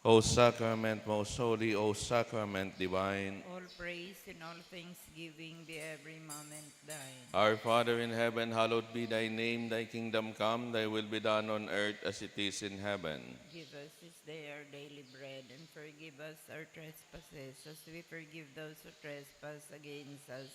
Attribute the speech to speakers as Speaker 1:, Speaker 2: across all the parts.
Speaker 1: O sacrament most holy, O sacrament divine,
Speaker 2: All praise and all thanksgiving be every moment thine.
Speaker 1: our Father in heaven, hallowed be thy name, thy kingdom come, thy will be done on earth as it is in heaven.
Speaker 2: Give us this day our daily bread, and forgive us our trespasses, as we forgive those who trespass against us.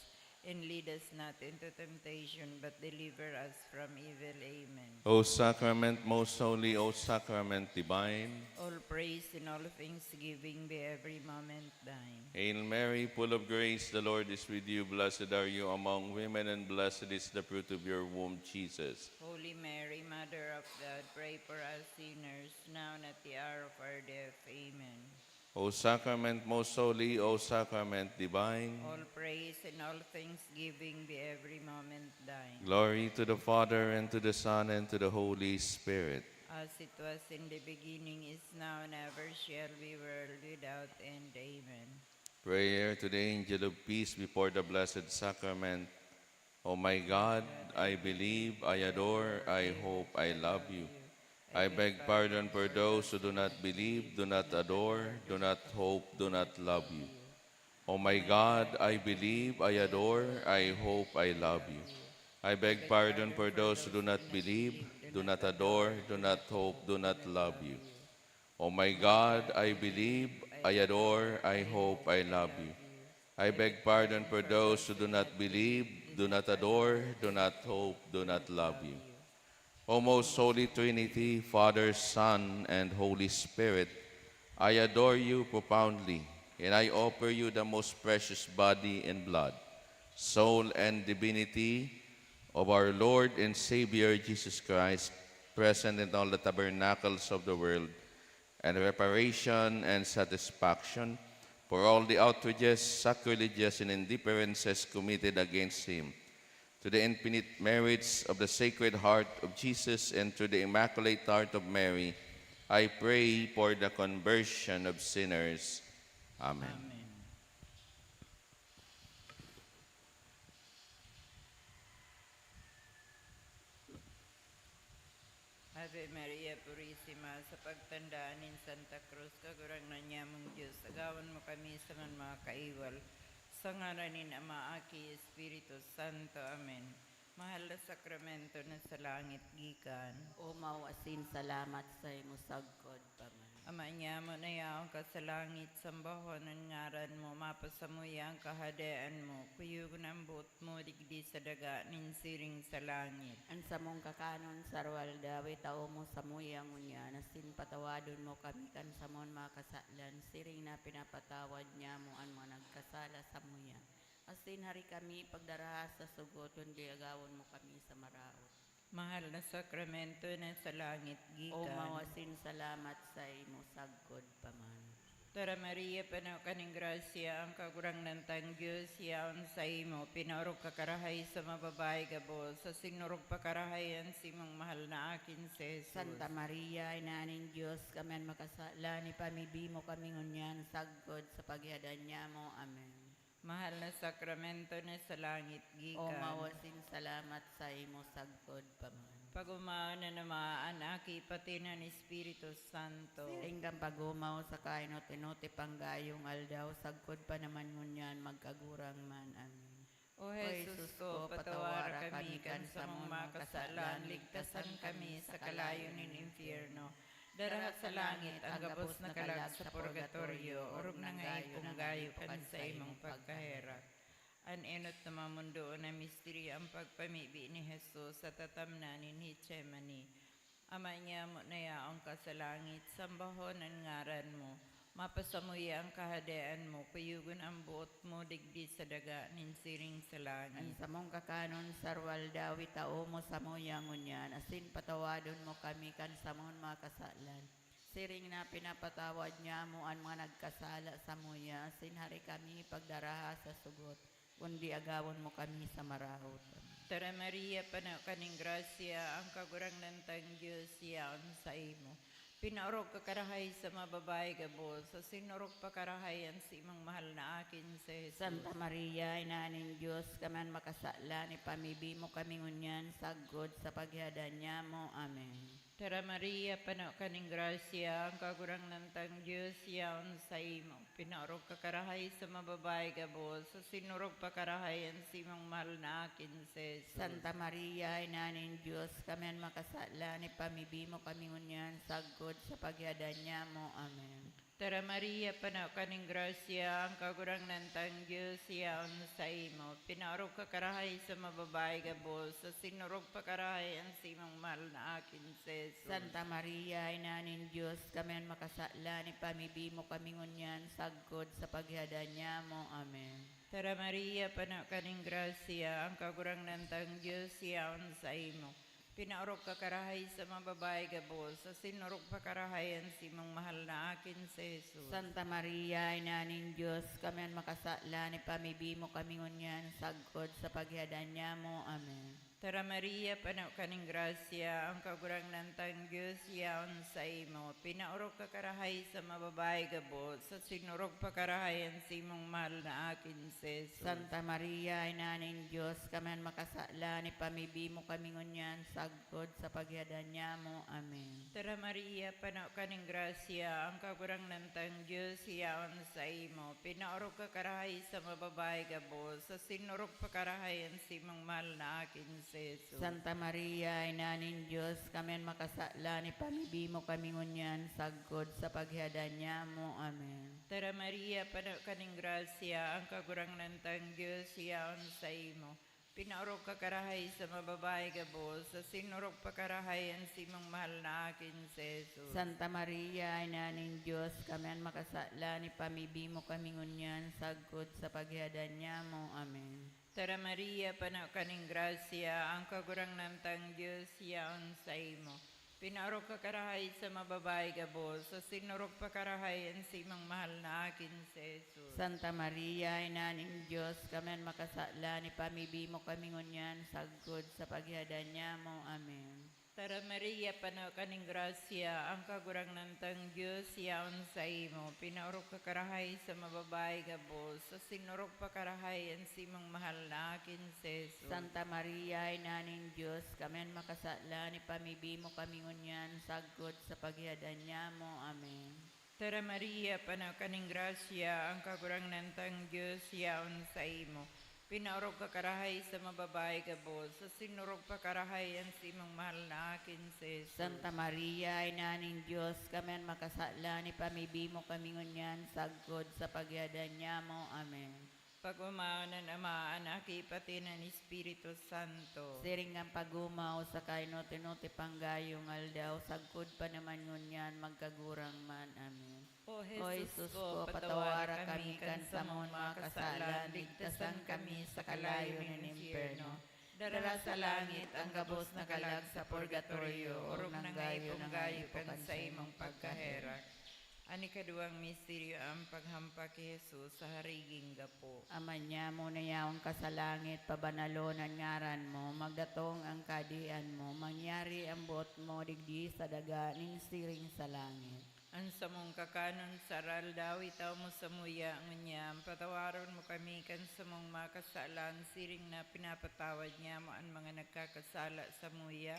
Speaker 2: And lead us not into temptation, but deliver us from evil. Amen.
Speaker 1: O sacrament most holy, O sacrament divine,
Speaker 2: All praise and all thanksgiving be every moment thine.
Speaker 1: Hail Mary, full of grace, the Lord is with you. Blessed are you among women, and blessed is the fruit of your womb, Jesus.
Speaker 2: Holy Mary, Mother of God, pray for us sinners, now and at the hour of our death. Amen.
Speaker 1: O sacrament most holy, O sacrament divine,
Speaker 2: All praise and all thanksgiving be every moment thine.
Speaker 1: glory to the Father, and to the Son, and to the Holy Spirit.
Speaker 2: As it was in the beginning, is now, and ever shall be, world without end. Amen.
Speaker 1: Prayer to the Angel of Peace before the Blessed Sacrament. O my God, I believe, I adore, I hope, I love you. I beg pardon for those who do not believe, do not adore, do not hope, do not love you. O my God, I believe, I adore, I hope, I love you. I beg pardon for those who do not believe, do not adore, do not hope, do not love you. O my God, I believe, I adore, I hope, I love you. I beg pardon for those who do not believe, do not adore, do not hope, do not love you. O most holy Trinity, Father, Son, and Holy Spirit, I adore you profoundly, and I offer you the most precious body and blood, soul, and divinity of our Lord and Savior Jesus Christ, present in all the tabernacles of the world, and reparation and satisfaction for all the outrages, sacrileges, and indifferences committed against him. To the infinite merits of the Sacred Heart of Jesus and to the Immaculate Heart of Mary, I pray for the conversion of sinners. Amen.
Speaker 2: Amen. Ave Maria Purissima, sa pagtandaan ng Santa Cruz, kagurang na niya mong Diyos, agawan mo kami sa mga kaiwal. Sa ngalan ni Ama, Aki, Espiritu Santo. Amen. Mahal na sakramento na sa langit gikan.
Speaker 3: O mawasin salamat sa imo sagkod paman.
Speaker 2: Ama niya mo na yaong ka sa langit, sambahon ang ngaran mo, mapasamuya ang kahadaan mo, kuyugon ang buot mo, digdi sa daga, ninsiring sa langit.
Speaker 3: An sa mong kakanon sarwal dawi tao mo sa muyang unya, nasin patawadon mo kami kan sa mon makasaklan, siring na pinapatawad niya mo ang mga nagkasala sa muya. Asin hari kami pagdaraha sa sugoton, di agawon mo kami sa maraot.
Speaker 2: Mahal na sakramento na sa langit gikan.
Speaker 3: O mawasin salamat sa imo sagkod paman.
Speaker 2: Tara Maria, panaw kaning grasya, ang kagurang ng Diyos, yaon sa imo, pinarog kakarahay sa mababay gabo, sa sinurog pakarahayan si mong mahal na akin si Jesus.
Speaker 3: Santa Maria, inaaning Diyos, kami ang makasala, ni pamibi mo kami ngunyan, sagkod sa pagyadan niya mo. Amen.
Speaker 2: Mahal na sakramento na sa langit gikan.
Speaker 3: O mawasin salamat sa imo sagkod paman.
Speaker 2: Pagumaan na namaan aki pati ng Espiritu Santo.
Speaker 3: Siringgang pagumaw sa kainot-inote panggayong aldaw, sagkod pa naman ngunyan, magkagurang man. Amen.
Speaker 2: O Jesus ko, patawara kami kan sa mong makasalan, ligtasan kami sa kalayo ng impyerno. Darahat sa langit ang gabos na kalag sa purgatorio, orog na ngay gayo kan sa imong pagkahera. An enot na mamundo na misteri ang pagpamibi ni Jesus sa tatamnanin ni Getsemani. Ama niya mo na yaong ka sa langit, sambahon ang ngaran mo. Mapasamuya ang kahadaan mo, kuyugon ang buot mo, digdi sa daga, ninsiring sa
Speaker 3: Ang
Speaker 2: langit.
Speaker 3: sa mong kakanon sarwal dawi tao mo sa muyang ngunyan, asin patawadon mo kami kan sa mong makasalan. Siring na pinapatawad niya mo ang mga nagkasala sa muya, asin hari kami pagdaraha sa sugot, kundi agawon mo kami sa marahot.
Speaker 2: Tara Maria, panaw kaning grasya, ang kagurang ng Diyos, yaon sa imo. Pinaorog kakarahay sa mababay gabo, sa sinurog pakarahayan si imong mahal na akin si Jesus.
Speaker 3: Santa Maria, inaaning Diyos, kaman makasala, ni pamibi mo kami ngunyan, sagod sa pagyadan niya mo. Amen.
Speaker 2: Tara Maria, pano kaning grasya, ang kagurang nantang Diyos, yaon sa imo. Pinaorog ka karahay sa mababay gabos, sa sinurog pa karahayan si mong mahal na akin si Jesus.
Speaker 3: Santa Maria, Ina ng Diyos, kami ang makasala, ni pamibi mo kami ngunyan, sagod sa pagyadan niya mo. Amen.
Speaker 2: Tara Maria, pano kaning grasya, ang kagurang nantang Diyos, yaon sa imo. Pinaorog ka karahay sa mababay gabos, sa sinurog pa karahayan si mong mahal na akin si Jesus.
Speaker 3: Santa Maria, Ina ng Diyos, kami ang makasala, ni pamibi mo kami ngunyan, sagod sa pagyadan niya mo. Amen.
Speaker 2: Tara Maria, pano kaning grasya, ang kagurang nantang Diyos, yaon sa imo. Pinaorog ka karahay sa mababay gabos, sa sinurog pa karahayan si mong mahal na akin si Jesus.
Speaker 3: Santa Maria, Ina ng Diyos, kami ang makasala, ni pamibi mo kami ngunyan, sagod sa pagyadan niya mo. Amen.
Speaker 2: Tara Maria, pano kaning grasya, ang kagurang nantang Diyos, yaon sa imo. Pinaorog ka karahay sa mababay gabos, sa sinurog pa karahayan si mong mahal na akin si Jesus.
Speaker 3: Santa Maria, Ina ng Diyos, kami ang makasala, ni pamibi mo kami ngunyan, sagod sa pagyadan niya mo. Amen.
Speaker 2: Tara Maria, pano kaning grasya, ang kagurang nantang Diyos, yaon sa imo. Pinaorog ka karahay sa mababay gabos, sa sinurog pa karahayan si mong mahal na akin si Jesus.
Speaker 3: Santa Maria, Ina ng Diyos, kami ang makasala, ni pamibi mo kami ngunyan, sagod sa pagyadan niya mo. Amen.
Speaker 2: Tara Maria, pano kaning grasya, ang kagurang nantang Diyos, yaon sa imo. Pinaorog ka karahay sa mababay gabos, sa sinurog pa karahayan si mong mahal na akin si Jesus.
Speaker 3: Santa Maria, Ina ng Diyos, kami ang makasala, ni pamibi mo kami ngunyan, sagod sa pagyadan niya mo. Amen.
Speaker 2: Tara Maria, pano kaning grasya, ang kagurang nantang Diyos, yaon sa imo. Pinaorog ka karahay sa mababay gabos, sa sinurog pa karahayan si mong mahal na akin si Jesus.
Speaker 3: Santa Maria, Ina ng Diyos, kami ang makasala, ni pamibi mo kami ngunyan, sagod sa pagyadan niya mo. Amen.
Speaker 2: Tara Maria, pano kaning grasya, ang kagurang nantang Diyos, yaon sa imo. Pinaorog ka karahay sa mababay gabos, sa sinurog pa karahayan si mong mahal na akin si Jesus.
Speaker 3: Santa Maria, Ina ng Diyos, kami ang makasala, ni pamibi mo kami ngunyan, sagod sa pagyadan niya mo. Amen.
Speaker 2: Tara Maria, pano kaning grasya, ang kagurang nantang Diyos, yaon sa imo. Pinaorog ka karahay sa mababay gabos, sa sinurog pa karahayan si mong mahal na akin si Jesus.
Speaker 3: Santa Maria, Ina ng Diyos, kami ang makasala, ni pamibi mo kami ngunyan, sagod sa pagyadan niya mo. Amen.
Speaker 2: Pag-umaon ng Ama, Anak, pati ng Espiritu Santo.
Speaker 3: Siring ang pagumaw sa kainote-note panggayong aldaw, sagkod pa naman ngunyan, magkagurang man. Amen.
Speaker 2: O
Speaker 3: O Jesus ko, patawara kami kan sa mga kasalan, ligtasan kami sa kalayo ng impyerno. Dara sa langit ang gabos na kalag sa purgatorio, orog ng gayo ng gayo kan sa imong pagkaherak.
Speaker 2: Ani kaduang misteryo ang paghampak kay Jesus sa hariging gapo.
Speaker 3: Aman niya mo na yaong kasalangit, pabanalonan ngaran mo, magdatong ang kadian mo, mangyari ang buot mo, digdi sa daga, ning siring sa langit.
Speaker 2: Ang samong kakanon saral daw itaw mo sa muya ngunyam, patawaron mo kami kan samong makasalan, siring na pinapatawad niya mo ang mga nagkakasala sa muya.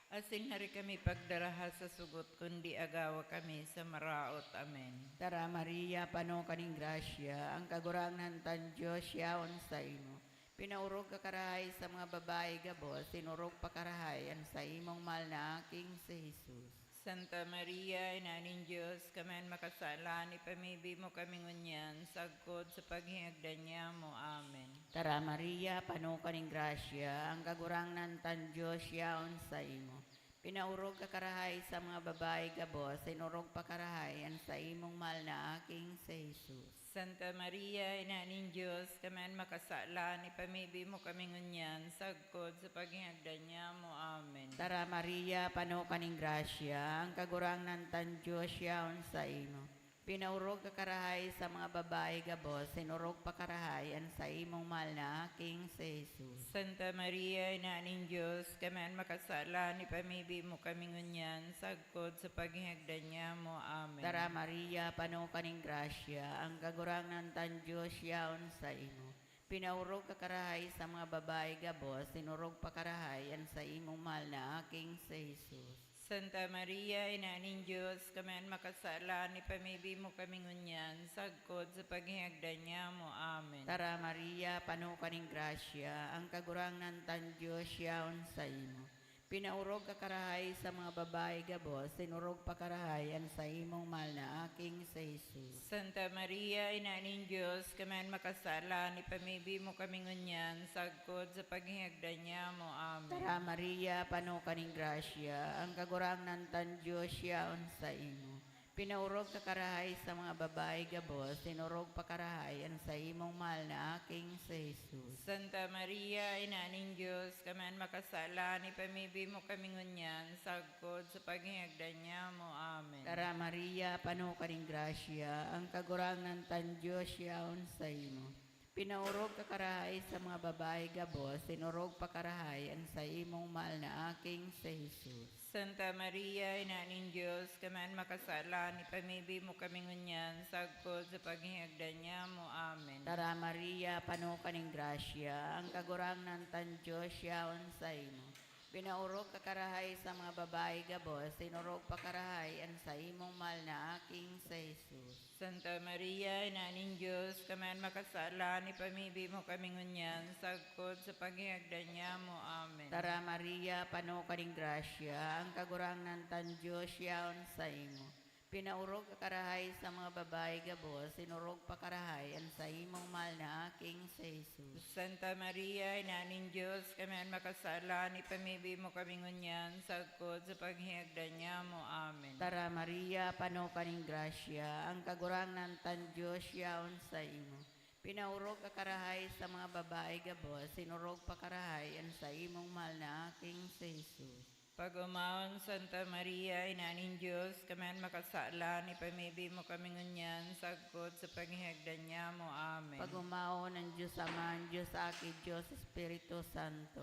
Speaker 2: Asin hari kami pagdaraha sa sugot, kundi agawa kami sa maraot. Amen.
Speaker 3: Tara Maria, pano kaning grasya, ang kagurangan tan Diyos yaon sa imo. Pinaurog ka karahay sa mga babae gabos, sinurog pa karahay ang sa imong mahal na aking si Jesus.
Speaker 2: Santa Maria, Ina ng Diyos, kami makasala, ipamibi mo kami ngunyan, sagkod sa paghingagdan niya mo. Amen.
Speaker 3: Tara Maria, pano kaning grasya, ang kagurangan tan Diyos yaon sa imo. Pinaurog ka karahay sa mga babae gabos, sinurog pa karahay ang sa imong mahal na aking si Jesus.
Speaker 2: Santa Maria, Ina ng Diyos, kami makasala, ipamibi mo kami ngunyan, sagkod sa paghingagdan niya mo. Amen.
Speaker 3: Tara Maria, pano kaning grasya, ang kagurangan tan Diyos yaon sa imo. Pinaurog ka karahay sa mga babae gabos, sinurog pa karahay ang sa imong mahal na aking si Jesus.
Speaker 2: Santa Maria, Ina ng Diyos, kami makasala, ipamibi mo kami ngunyan, sagkod sa paghingagdan niya mo. Amen.
Speaker 3: Tara Maria, pano kaning grasya, ang kagurangan tan Diyos yaon sa imo. Pinaurog ka karahay sa mga babae gabos, sinurog pa karahay ang sa imong mahal na aking si Jesus.
Speaker 2: Santa Maria, Ina ning Diyos, kami makasala, ni pamibi mo kami ngunyan, sagkod sa paghihagdan niya mo. Amen.
Speaker 3: Tara Maria, pano kaning grasya, ang kagurangnan tan Diyos yaon sa imo. Pinaurog ka karahay sa mga babae gabos, sinurog pa karahay ang sa imong mahal na aking sa Jesus.
Speaker 2: Santa Maria, Ina ning Diyos, kami makasala, ni pamibi mo kami ngunyan, sagkod sa paghihagdan niya mo. Amen.
Speaker 3: Tara Maria, pano kaning grasya, ang kagurangnan tan Diyos yaon sa imo. Pinaurog ka karahay sa mga babae gabos, sinurog pa karahay ang sa imong mahal na aking sa Jesus.
Speaker 2: Santa Maria, Ina ning Diyos, kami makasala, ni pamibi mo kami ngunyan, sagkod sa paghihagdan niya mo. Amen.
Speaker 3: Tara Maria, pano kaning grasya, ang kagurangnan tan Diyos yaon sa imo. Pinaurog ka karahay sa mga babae gabos, sinurog pa karahay ang sa imong mahal na aking sa Jesus.
Speaker 2: Santa Maria, Ina ning Diyos, kami makasala, ni pamibi mo kami ngunyan, sagkod sa paghihagdan niya mo. Amen.
Speaker 3: Tara Maria, pano kaning grasya, ang kagurangnan tan Diyos yaon sa imo. Pinaurog ka karahay sa mga babae gabos, sinurog pa karahay ang sa imong mahal na aking sa Jesus.
Speaker 2: Santa Maria, Ina ning Diyos, kami makasala, ni pamibi mo kami ngunyan, sagkod sa paghihagdan niya mo. Amen.
Speaker 3: Tara Maria, pano kaning grasya, ang kagurangnan tan Diyos yaon sa imo. Pinaurog ka karahay sa mga babae gabos, sinurog pa karahay ang sa imong mahal na aking sa Jesus.
Speaker 2: Santa Maria, Ina ning Diyos, kami makasala, ni pamibi mo kami ngunyan, sagkod sa paghihagdan niya mo. Amen.
Speaker 3: Tara Maria, pano kaning grasya, ang kagurangnan tan Diyos yaon sa imo. Pinaurog ka karahay sa mga babae gabos, sinurog pa karahay ang sa imong mahal na aking sa Jesus.
Speaker 2: Pag-umaon, Santa Maria, Ina ning Diyos, kami makasala, ni pamibi mo kami ngunyan, sagkod sa paghihagdan niya mo. Amen.
Speaker 3: Pagumao ng Diyos Ama, Diyos Aki, Diyos Espiritu Santo.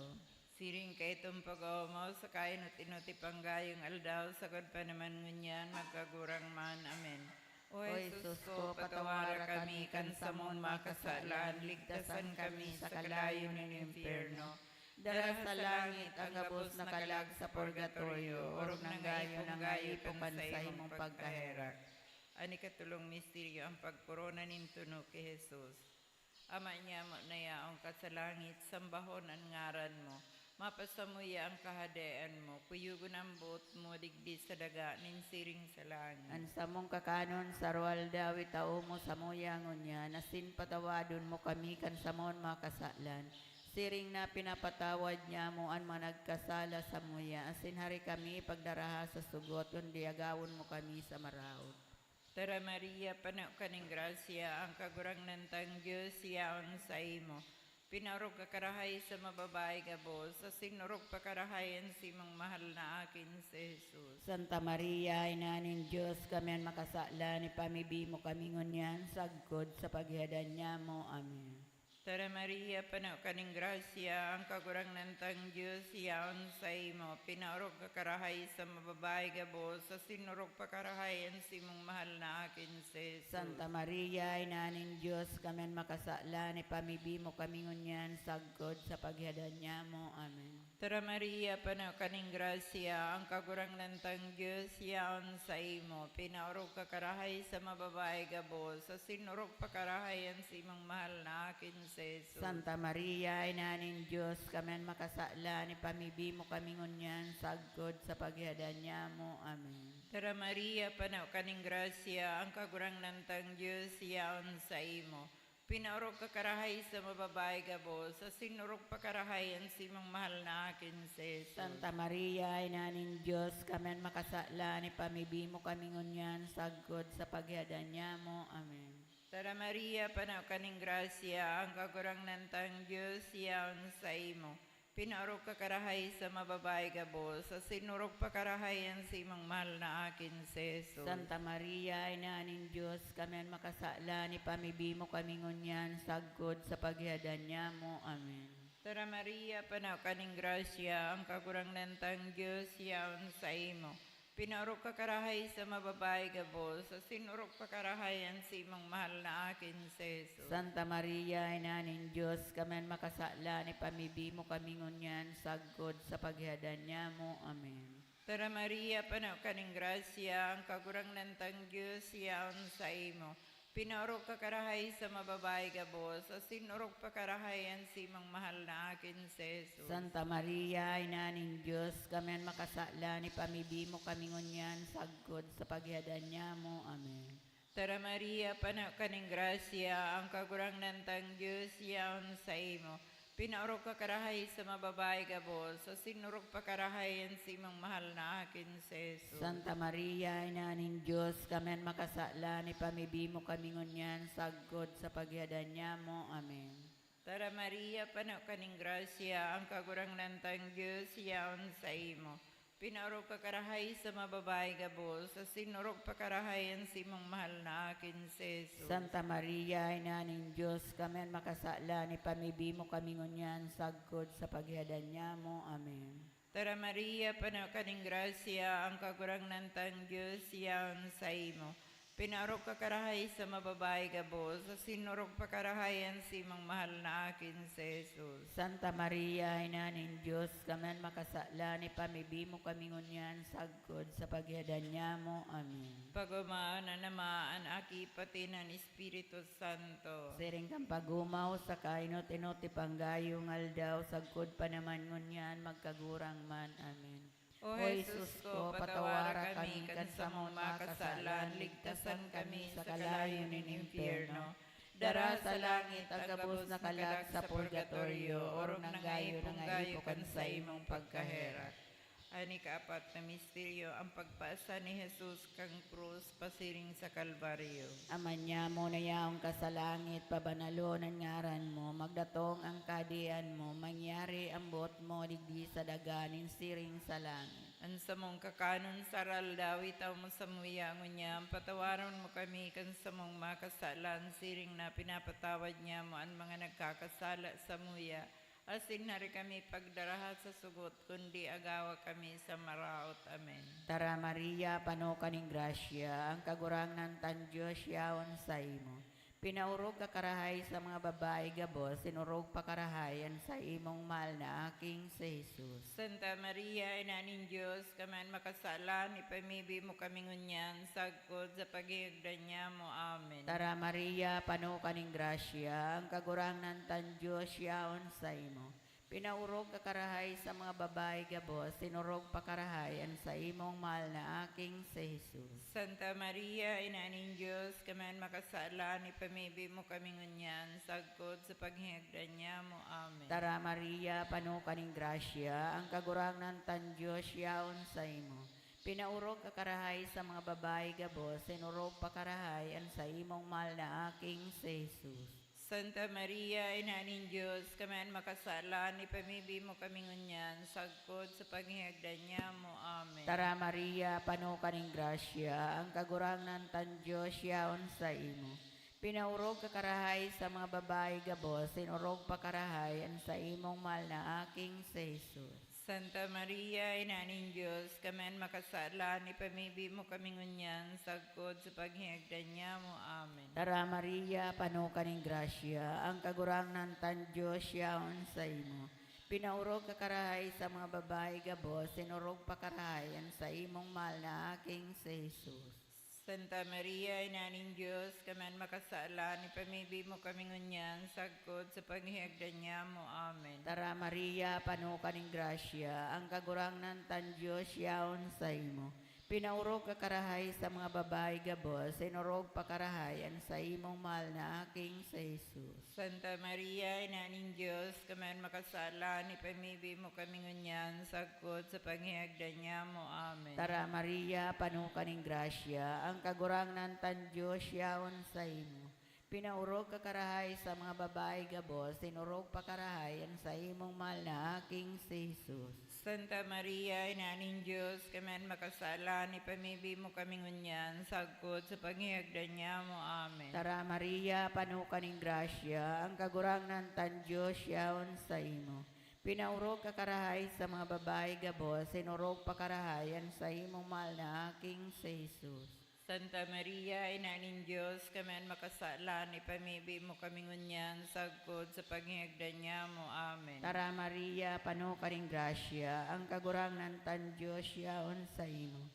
Speaker 2: Siring kay itong pag-umaw, sa kainut-inuti panggayong aldaw, sagod pa naman ngunyan, magkagurang man. Amen. O Jesus ko, patawara kami, kansamon makasalan, ligtasan kami sa kalayo ng impyerno.
Speaker 3: Dara sa langit ang gabos na kalag sa purgatorio, orog ng gayo ng gaipukan sa imong pagkahera.
Speaker 2: Ani katulong misteryo ang pagkorona nintuno kay Jesus. Ama niya mo na yaong ka sa langit, sambahon ang ngaran mo. Mapasamuya ang kahadaan mo, puyugon ang buot mo, digdi sa daga, ninsiring sa langit.
Speaker 3: An samong kakanon sa rual dawi tao mo sa moyangon niya, nasin patawadon mo kami kan samon makasalan. Siring na pinapatawad niya mo ang mga nagkasala sa muya, asin hari kami pagdaraha sa sugot, kundi agawon mo kami sa maraot.
Speaker 2: Tara Maria, panaw kaning grasya, ang kagurangnan tang Diyos yaon sa imo. Pinarog ka karahay sa mababae gabos, sa sinurog pa karahayan si mong mahal na akin si Jesus.
Speaker 3: Santa Maria, Ina ning Diyos, kami ang makasala, ni pamibi mo kami ngunyan, sagkod sa paghihadan niya mo. Amen.
Speaker 2: Tara Maria, panaw kaning grasya, ang kagurangnan tang Diyos yaon sa imo. Pinarog ka karahay sa mababae gabos, sa sinurog pa karahayan si mong mahal na akin si Jesus.
Speaker 3: Santa Maria, Ina ning Diyos, kami ang makasala, ni pamibi mo kami ngunyan, sagkod sa paghihadan niya mo. Amen.
Speaker 2: Tara Maria, panaw kaning grasya, ang kagurangnan tang Diyos yaon sa imo. Pinarog ka karahay sa mababae gabos, sa sinurog pa karahayan si mong mahal na akin si Jesus.
Speaker 3: Santa Maria, Ina ning Diyos, kami ang makasala, ni pamibi mo kami ngunyan, sagkod sa paghihadan niya mo. Amen.
Speaker 2: Tara Maria, panaw kaning grasya, ang kagurangnan tang Diyos yaon sa imo. Pinaurog ka karahay sa mababae gabos, sa sinurog pa karahayan si mong mahal na akin si Jesus.
Speaker 3: Santa Maria, Ina ning Diyos, kami ang makasala, ni pamibi mo kami ngunyan, sagkod sa paghihadan niya mo. Amen.
Speaker 2: Tara Maria, panaw kaning grasya, ang kagurangnan tang Diyos yaon sa imo. Pinaurog ka karahay sa mababae gabos, sa sinurog pa karahayan si mong mahal na akin si Jesus.
Speaker 3: Santa Maria, Ina ning Diyos, kami ang makasala, ni pamibi mo kami ngunyan, sagkod sa paghihadan niya mo. Amen.
Speaker 2: Tara Maria, panaw kaning grasya, ang kagurangnan tang Diyos yaon sa imo. Pinarog ka karahay sa mababae gabos, sa sinurog pa karahayan si mong mahal na akin si Jesus.
Speaker 3: Santa Maria, Ina ning Diyos, kami ang makasala, ni pamibi mo kami ngunyan, sagkod sa paghihadan niya mo. Amen.
Speaker 2: Tara Maria, panaw kaning grasya, ang kagurang nantang Diyos, yaon sa imo. Pinaorok ka karahay sa mababay gabos, asin orok pa karahayan si mang mahal na akin si Jesus.
Speaker 3: Santa Maria, Ina ning Diyos, kami ang makasala ni pamibi mo kami ngunyan, sagkod sa pagyadan niya mo. Amen.
Speaker 2: Tara Maria, panaw kaning grasya, ang kagurang nantang Diyos, yaon sa imo. Pinaorok ka karahay sa mababay gabos, asin orok pa karahayan si mang mahal na akin si Jesus.
Speaker 3: Santa Maria, Ina ning Diyos, kami ang makasala ni pamibi mo kami ngunyan, sagkod sa pagyadan niya mo. Amen.
Speaker 2: Tara Maria, panaw kaning grasya, ang kagurang nantang Diyos, yaon sa imo. Pinaorok ka karahay sa mababay gabos, asin orok pa karahayan si mang mahal na akin si Jesus.
Speaker 3: Santa Maria, Ina ning Diyos, kami ang makasala ni pamibi mo kami ngunyan, sagkod sa pagyadan niya mo. Amen.
Speaker 2: Tara Maria, panaw kaning grasya, ang kagurang nantang Diyos, yaon sa imo. Pinaorok ka karahay sa mababay gabos, asin orok pa karahayan si mang mahal na akin si Jesus.
Speaker 3: Santa Maria, Ina ning Diyos, kami ang makasala ni pamibi mo kami ngunyan, sagkod sa pagyadan niya mo. Amen.
Speaker 2: Pagumaan na namaan aki pati ng Espiritu Santo.
Speaker 3: Siring kang pagumaw sa kainot-inoti panggayong aldaw, sagkod pa naman ngunyan, magkagurang man. Amen.
Speaker 2: O Jesus ko, patawara kami kan sa mong makasalan, ligtasan kami sa kalayo ng impyerno. Dara sa langit, agabos na kalag sa purgatorio, orong nangayo kan sa imong pagkahera. Ani kaapat na misteryo, ang pagpaasa ni Jesus kang krus, pasiring sa Kalbaryo.
Speaker 3: Aman niya mo na yaong ka sa langit, pabanalo ng ngaran mo, magdatong ang kadian mo, mangyari ang bot mo, digdi sa daganin, siring sa langit.
Speaker 2: Ang sa mong kakanon saral dawit aw mo sa muyangon niya, patawaran mo kami kan sa mong makasalan, siring na pinapatawad niya mo ang mga nagkakasala sa muya. Asin na rin kami pagdarahat sa sugot, kundi agawa kami sa maraot. Amen.
Speaker 3: Tara Maria, pano kaning grasya, ang kagurang ng tan Diyos yaon sa imo. Pinaurog ka karahay sa mga babae gabos, sinurog pa karahayan sa imong mahal na aking si Jesus.
Speaker 2: Santa Maria, Ina ning Diyos, kaman makasalan, ipamibi mo kami ngunyan, sagkod sa pagigdan niya mo. Amen.
Speaker 3: Tara Maria, pano kaning grasya, ang kagurang ng tan Diyos yaon sa imo. Pinaurog ka karahay sa mga babae gabos, sinurog pa karahayan sa imong mahal na aking si Jesus.
Speaker 2: Santa Maria, Ina ning Diyos, kaman makasalan, ipamibi mo kami ngunyan, sagkod sa paghigdan niya mo. Amen.
Speaker 3: Tara Maria, pano kaning grasya, ang kagurang ng tan Diyos yaon sa imo. Pinaurog ka karahay sa mga babae gabos, sinurog pa karahayan sa imong mahal na aking si Jesus.
Speaker 2: Santa Maria, Ina ning Diyos, kaman makasalan, ipamibi mo kami ngunyan, sagkod sa paghigdan niya mo. Amen.
Speaker 3: Tara Maria, pano kaning grasya, ang kagurang ng tan Diyos yaon sa imo. Pinaurog ka karahay sa mga babae gabos, sinurog pa karahayan sa imong mahal na aking si Jesus.
Speaker 2: Santa Maria, Ina ning Diyos, kaman makasalan, ipamibi mo kami ngunyan, sagkod sa paghigdan niya mo. Amen.
Speaker 3: Tara Maria, pano kaning grasya, ang kagurang ng tan Diyos yaon sa imo. Pinaurog ka karahay sa mga babae gabos, sinurog pa karahayan sa imong mahal na aking si Jesus.
Speaker 2: Santa Maria, Ina ning Diyos, kaman makasalan, ipamibi mo kami ngunyan, sagkod sa paghigdan niya mo. Amen.
Speaker 3: Tara Maria, pano kaning grasya, ang kagurang ng tan Diyos yaon sa imo. Pinaurog ka karahay sa mga babae gabos, sinurog pa karahayan sa imong mahal na aking si Jesus.
Speaker 2: Santa Maria, Ina ning Diyos, kaman makasalan, ipamibi mo kami ngunyan, sagkod sa paghigdan niya mo. Amen.
Speaker 3: Tara Maria, pano kaning grasya, ang kagurang ng tan Diyos yaon sa imo. Pinaurog ka karahay sa mga babae gabos, sinurog pa karahayan sa imong mahal na aking si Jesus.
Speaker 2: Santa Maria, Ina ning Diyos, kaman makasalan, ipamibi mo kami ngunyan, sagkod sa paghigdan niya mo. Amen.
Speaker 3: Tara Maria, pano kaning grasya, ang kagurang ng tan Diyos yaon sa imo. Pinaurog ka karahay sa mga babae gabos, sinurog pa karahayan sa imong mahal na aking si Jesus.
Speaker 2: Santa Maria, Ina ning Diyos, kami makasala, ipamibi mo kami ngunyan, sagkod sa paghihagdan niya mo. Amen.
Speaker 3: Tara Maria, pano ka ring grasya, ang kagurangnan tan Diyos yaon sa imo.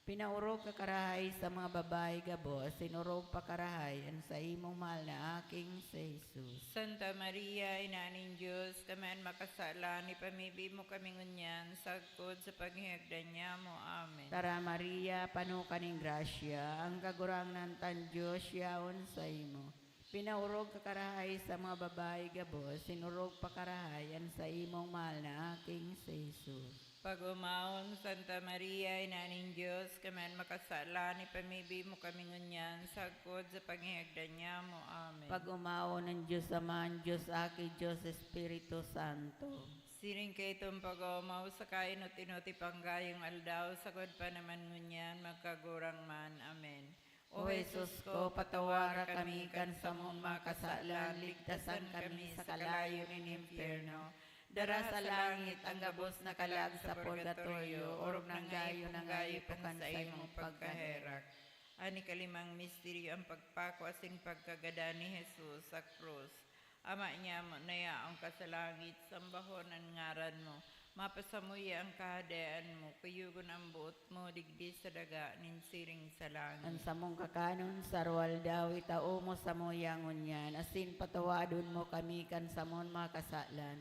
Speaker 3: Pinaurog ka karahay sa mga babae gabos, sinurog pa karahay ang sa imong mahal na aking sa Jesus.
Speaker 2: Santa Maria, Ina ning Diyos, kami makasala, ipamibi mo kami ngunyan, sagkod sa paghihagdan niya mo. Amen.
Speaker 3: Tara Maria, pano ka ring grasya, ang kagurangnan tan Diyos yaon sa imo. Pinaurog ka karahay sa mga babae gabos, sinurog pa karahay ang sa imong mahal na aking sa Jesus.
Speaker 2: Pag-umaon, Santa Maria, Ina ning Diyos, kami makasala, ipamibi mo kami ngunyan, sagkod sa paghihagdan niya mo. Amen.
Speaker 3: Pag-umao ng Diyos Amahan, Diyos Aki, Diyos Espiritu Santo.
Speaker 2: Siring kay itong pag-umaw sa kainot-inoti panggayong aldaw, sagod pa naman ngunyan, magkagurang man. Amen.
Speaker 3: O Jesus ko, patawara kami kan sa mong makasalan, ligtasan kami sa kalayo ng impyerno. Dara sa langit ang gabos na kalag sa purgatorio, orog ng gayo pukan sa imong pagkaherak.
Speaker 2: Ani kalimang misteryo ang pagpako asin pagkagada ni Jesus sa krus. Ama niya mo na yaong kasalangit, sambahon ang ngaran mo. Mapasamuya ang kahadaan mo, kuyugon ang buot mo, digdi sa daga, ninsiring sa langit.
Speaker 3: Ang samong kakanon, sarwal daw, itao mo sa moyangon yan, asin patawadon mo kami kan sa mong makasalan.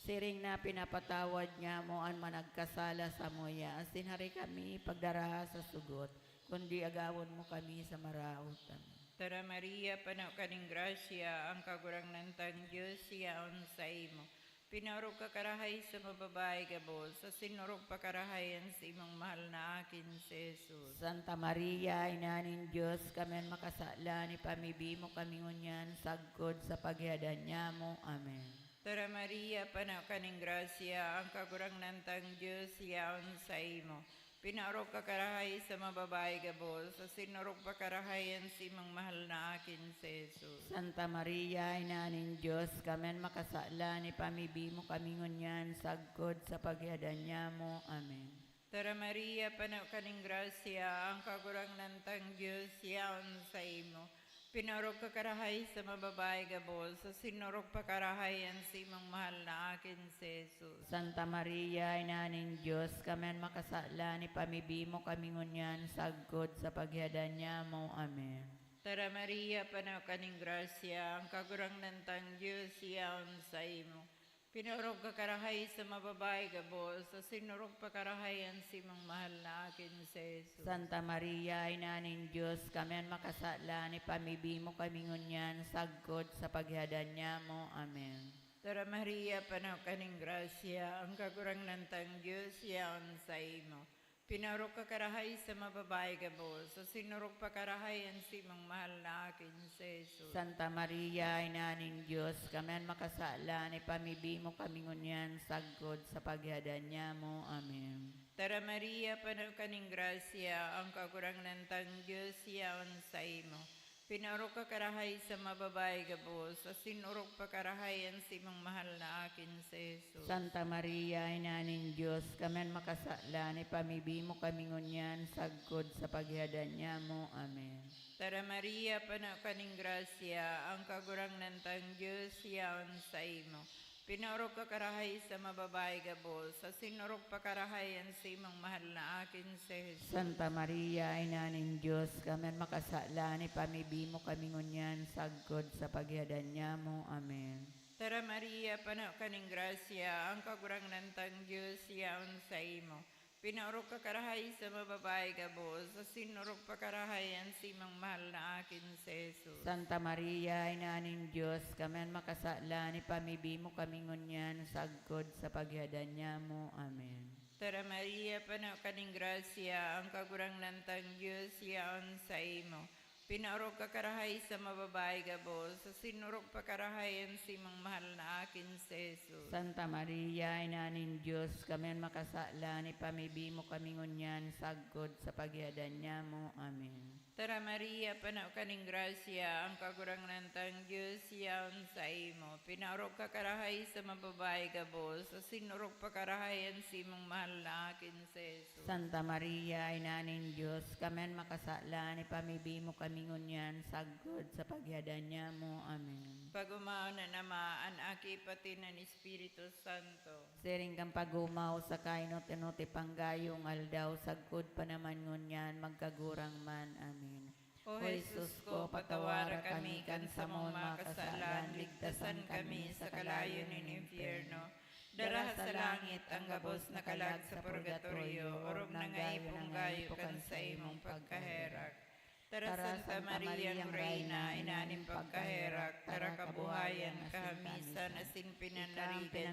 Speaker 3: Siring na pinapatawad niya mo ang managkasala sa moya, asin hari kami pagdaraha sa sugot, kundi agawon mo kami sa marautan.
Speaker 2: Tara Maria, panaw kaning grasya, ang kagurang nantang Diyos, siyaon sa imo. Pinarog ka karahay sa mababae gabos, sa sinurog pa karahayan sa imong mahal na akin si Jesus.
Speaker 3: Santa Maria, Ina ning Diyos, kami ang makasala, ni pamibi mo kami ngunyan, sagkod sa paghiadan niya mo. Amen.
Speaker 2: Tara Maria, panaw kaning grasya, ang kagurang nantang Diyos, siyaon sa imo. Pinarog ka karahay sa mababae gabos, sa sinurog pa karahayan sa imong mahal na akin si Jesus.
Speaker 3: Santa Maria, Ina ning Diyos, kami ang makasala, ni pamibi mo kami ngunyan, sagkod sa paghiadan niya mo. Amen.
Speaker 2: Tara Maria, panaw kaning grasya, ang kagurang nantang Diyos, siyaon sa imo. Pinarog ka karahay sa mababae gabos, sa sinurog pa karahayan sa imong mahal na akin si Jesus.
Speaker 3: Santa Maria, Ina ning Diyos, kami ang makasala, ni pamibi mo kami ngunyan, sagkod sa paghiadan niya mo. Amen.
Speaker 2: Tara Maria, panaw kaning grasya, ang kagurang nantang Diyos, siyaon sa imo. Pinurog ka karahay sa mababae gabos, sa sinurog pa karahayan sa imong mahal na akin si Jesus.
Speaker 3: Santa Maria, Ina ning Diyos, kami ang makasala, ni pamibi mo kami ngunyan, sagkod sa paghiadan niya mo. Amen.
Speaker 2: Tara Maria, panaw kaning grasya, ang kagurang nantang Diyos, siyaon sa imo. Pinarog ka karahay sa mababae gabos, sa sinurog pa karahayan sa imong mahal na akin si Jesus.
Speaker 3: Santa Maria, Ina ning Diyos, kami ang makasala, ni pamibi mo kami ngunyan, sagkod sa paghiadan niya mo. Amen.
Speaker 2: Tara Maria, panaw kaning grasya, ang kagurang nantang Diyos, siyaon sa imo. Pinarog ka karahay sa mababae gabos, sa sinurog pa karahayan sa imong mahal na akin si Jesus.
Speaker 3: Santa Maria, Ina ning Diyos, kami ang makasala, ni pamibi mo kami ngunyan, sagkod sa paghiadan niya mo. Amen.
Speaker 2: Tara Maria, panaw kaning grasya, ang kagurang nantang Diyos, siyaon sa imo. Pinarog ka karahay sa mababae gabos, sa sinurog pa karahayan sa imong mahal na akin si Jesus.
Speaker 3: Santa Maria, Ina ning Diyos, kami ang makasala, ni pamibi mo kami ngunyan, sagkod sa paghiadan niya mo. Amen.
Speaker 2: Tara Maria, panaw kaning grasya, ang kagurang nantang Diyos, siyaon sa imo. Pinarog ka karahay sa mababae gabos, sa sinurog pa karahayan sa imong mahal na akin si Jesus.
Speaker 3: Santa Maria, Ina ning Diyos, kami ang makasala, ni pamibi mo kami ngunyan, sagkod sa paghiadan niya mo. Amen.
Speaker 2: Tara Maria, panaw kaning grasya, ang kagurang nantang Diyos, siyaon sa imo. Pinarog ka karahay sa mababae gabos, sa sinurog pa karahayan sa imong mahal na akin si Jesus.
Speaker 3: Santa Maria, Ina ning Diyos, kami ang makasala, ni pamibi mo kami ngunyan, sagkod sa paghiadan niya mo. Amen.
Speaker 2: Tara Maria, panaw kaning grasya, ang kagurang tang Diyos yaon sa imo. Pinaurok ka karahay sa mababay gabos, sa sinurok pa karahayan si mong mahal na akin sa Jesus.
Speaker 3: Santa Maria, Inaning Diyos, kamen makasalan, ipamibi mo kami ngunyan, sagod sa pagyadan niya mo. Amen.
Speaker 2: Pag-umaw na nama, ang aki pati ng Espiritu Santo.
Speaker 3: Siring kang pagumaw sa kainot-inot ipanggayong aldaw, sagkod pa naman ngunyan, magkagurang man. Amen.
Speaker 2: O Jesus ko, patawara kami kan sa mong makasalan, ligtasan kami sa kalayo ng impyerno. Dara sa langit ang gabos na kalag sa purgatorio, orog na nga ipunggayo kan sa imong pagkaherak. Tara Santa Maria ang Reyna, inanim pagkaherak, tara kabuhayan, kahamisan, asin pinanarigan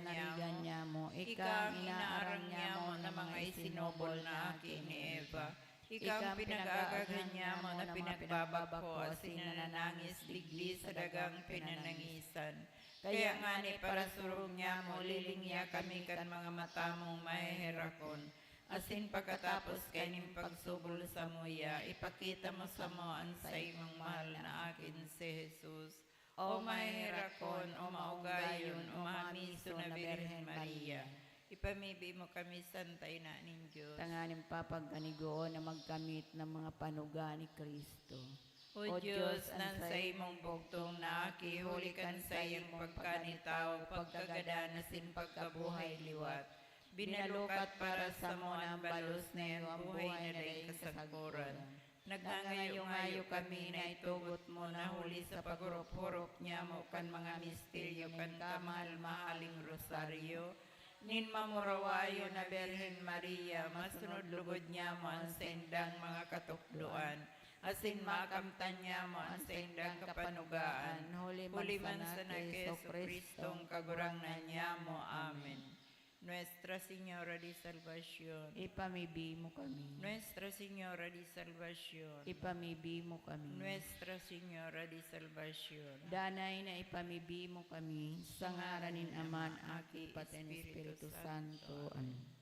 Speaker 2: niya mo. Ika ang inaarang niya mo na mga isinobol na akin ni Eva. Ika ang pinag-aagagan niya mo na pinagbabako, asin nananangis digli sa dagang pinanangisan. Kaya nga ni para surog niya mo, lilingya kami kan mga mata mong maheherakon. Asin pagkatapos kaning pagsubol sa muya, ipakita mo sa mo ang sa imong mahal na akin si Jesus. O mahirakon, o maugayon, o mamiso na Birhen Maria. Ipamibi mo kami Santa Ina ning Diyos.
Speaker 3: Tanganing papagkanigoon na magkamit ng mga panuga ni Kristo.
Speaker 2: O Diyos, nan sa imong bugtong na aki, hulikan sa iyong pagkanitaw, pagkagadanas pagkabuhay liwat. Binalukat para sa mo ang balos na iyong buhay na day kasagpuran. Nagngangayo-ngayo kami na itugot mo na huli sa pagurop-hurop niya mo kan mga misteryo kan kamahal-mahaling rosaryo. Nin mamurawayo na Birhen Maria, masunod lugod niya mo ang sendang mga katukduan. Asin makamtan niya mo ang sendang kapanugaan. Huli man sa na Keso Kristong kagurangnan niya mo. Amen. Nuestra Señora de Salvación.
Speaker 3: Ipamibi mo kami.
Speaker 2: Nuestra Señora de Salvación.
Speaker 3: Ipamibi mo kami.
Speaker 2: Nuestra Señora de Salvación.
Speaker 3: Danay na ipamibi mo kami sa ngaranin Aman, Aki, pati ng Espiritu Santo. Amen.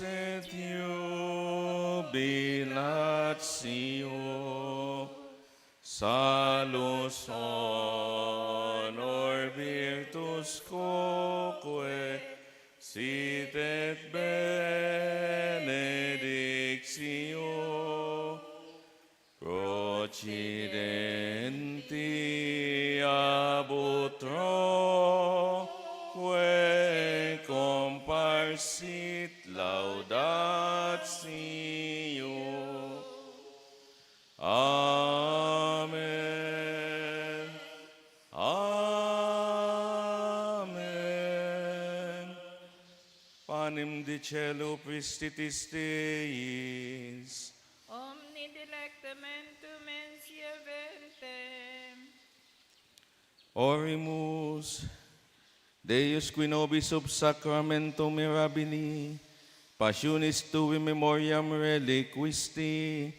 Speaker 1: et jubilatio, salus honor virtus quoque, sit et benedictio, procidenti ab utroque comparsit laudatio. Amen. Amen. Panem de cielo pristitis Deis.
Speaker 2: Omni delectamentum mensia ventem.
Speaker 1: Orimus, Deus qui nobis sub sacramento mirabili, passionis tui memoriam reliquisti,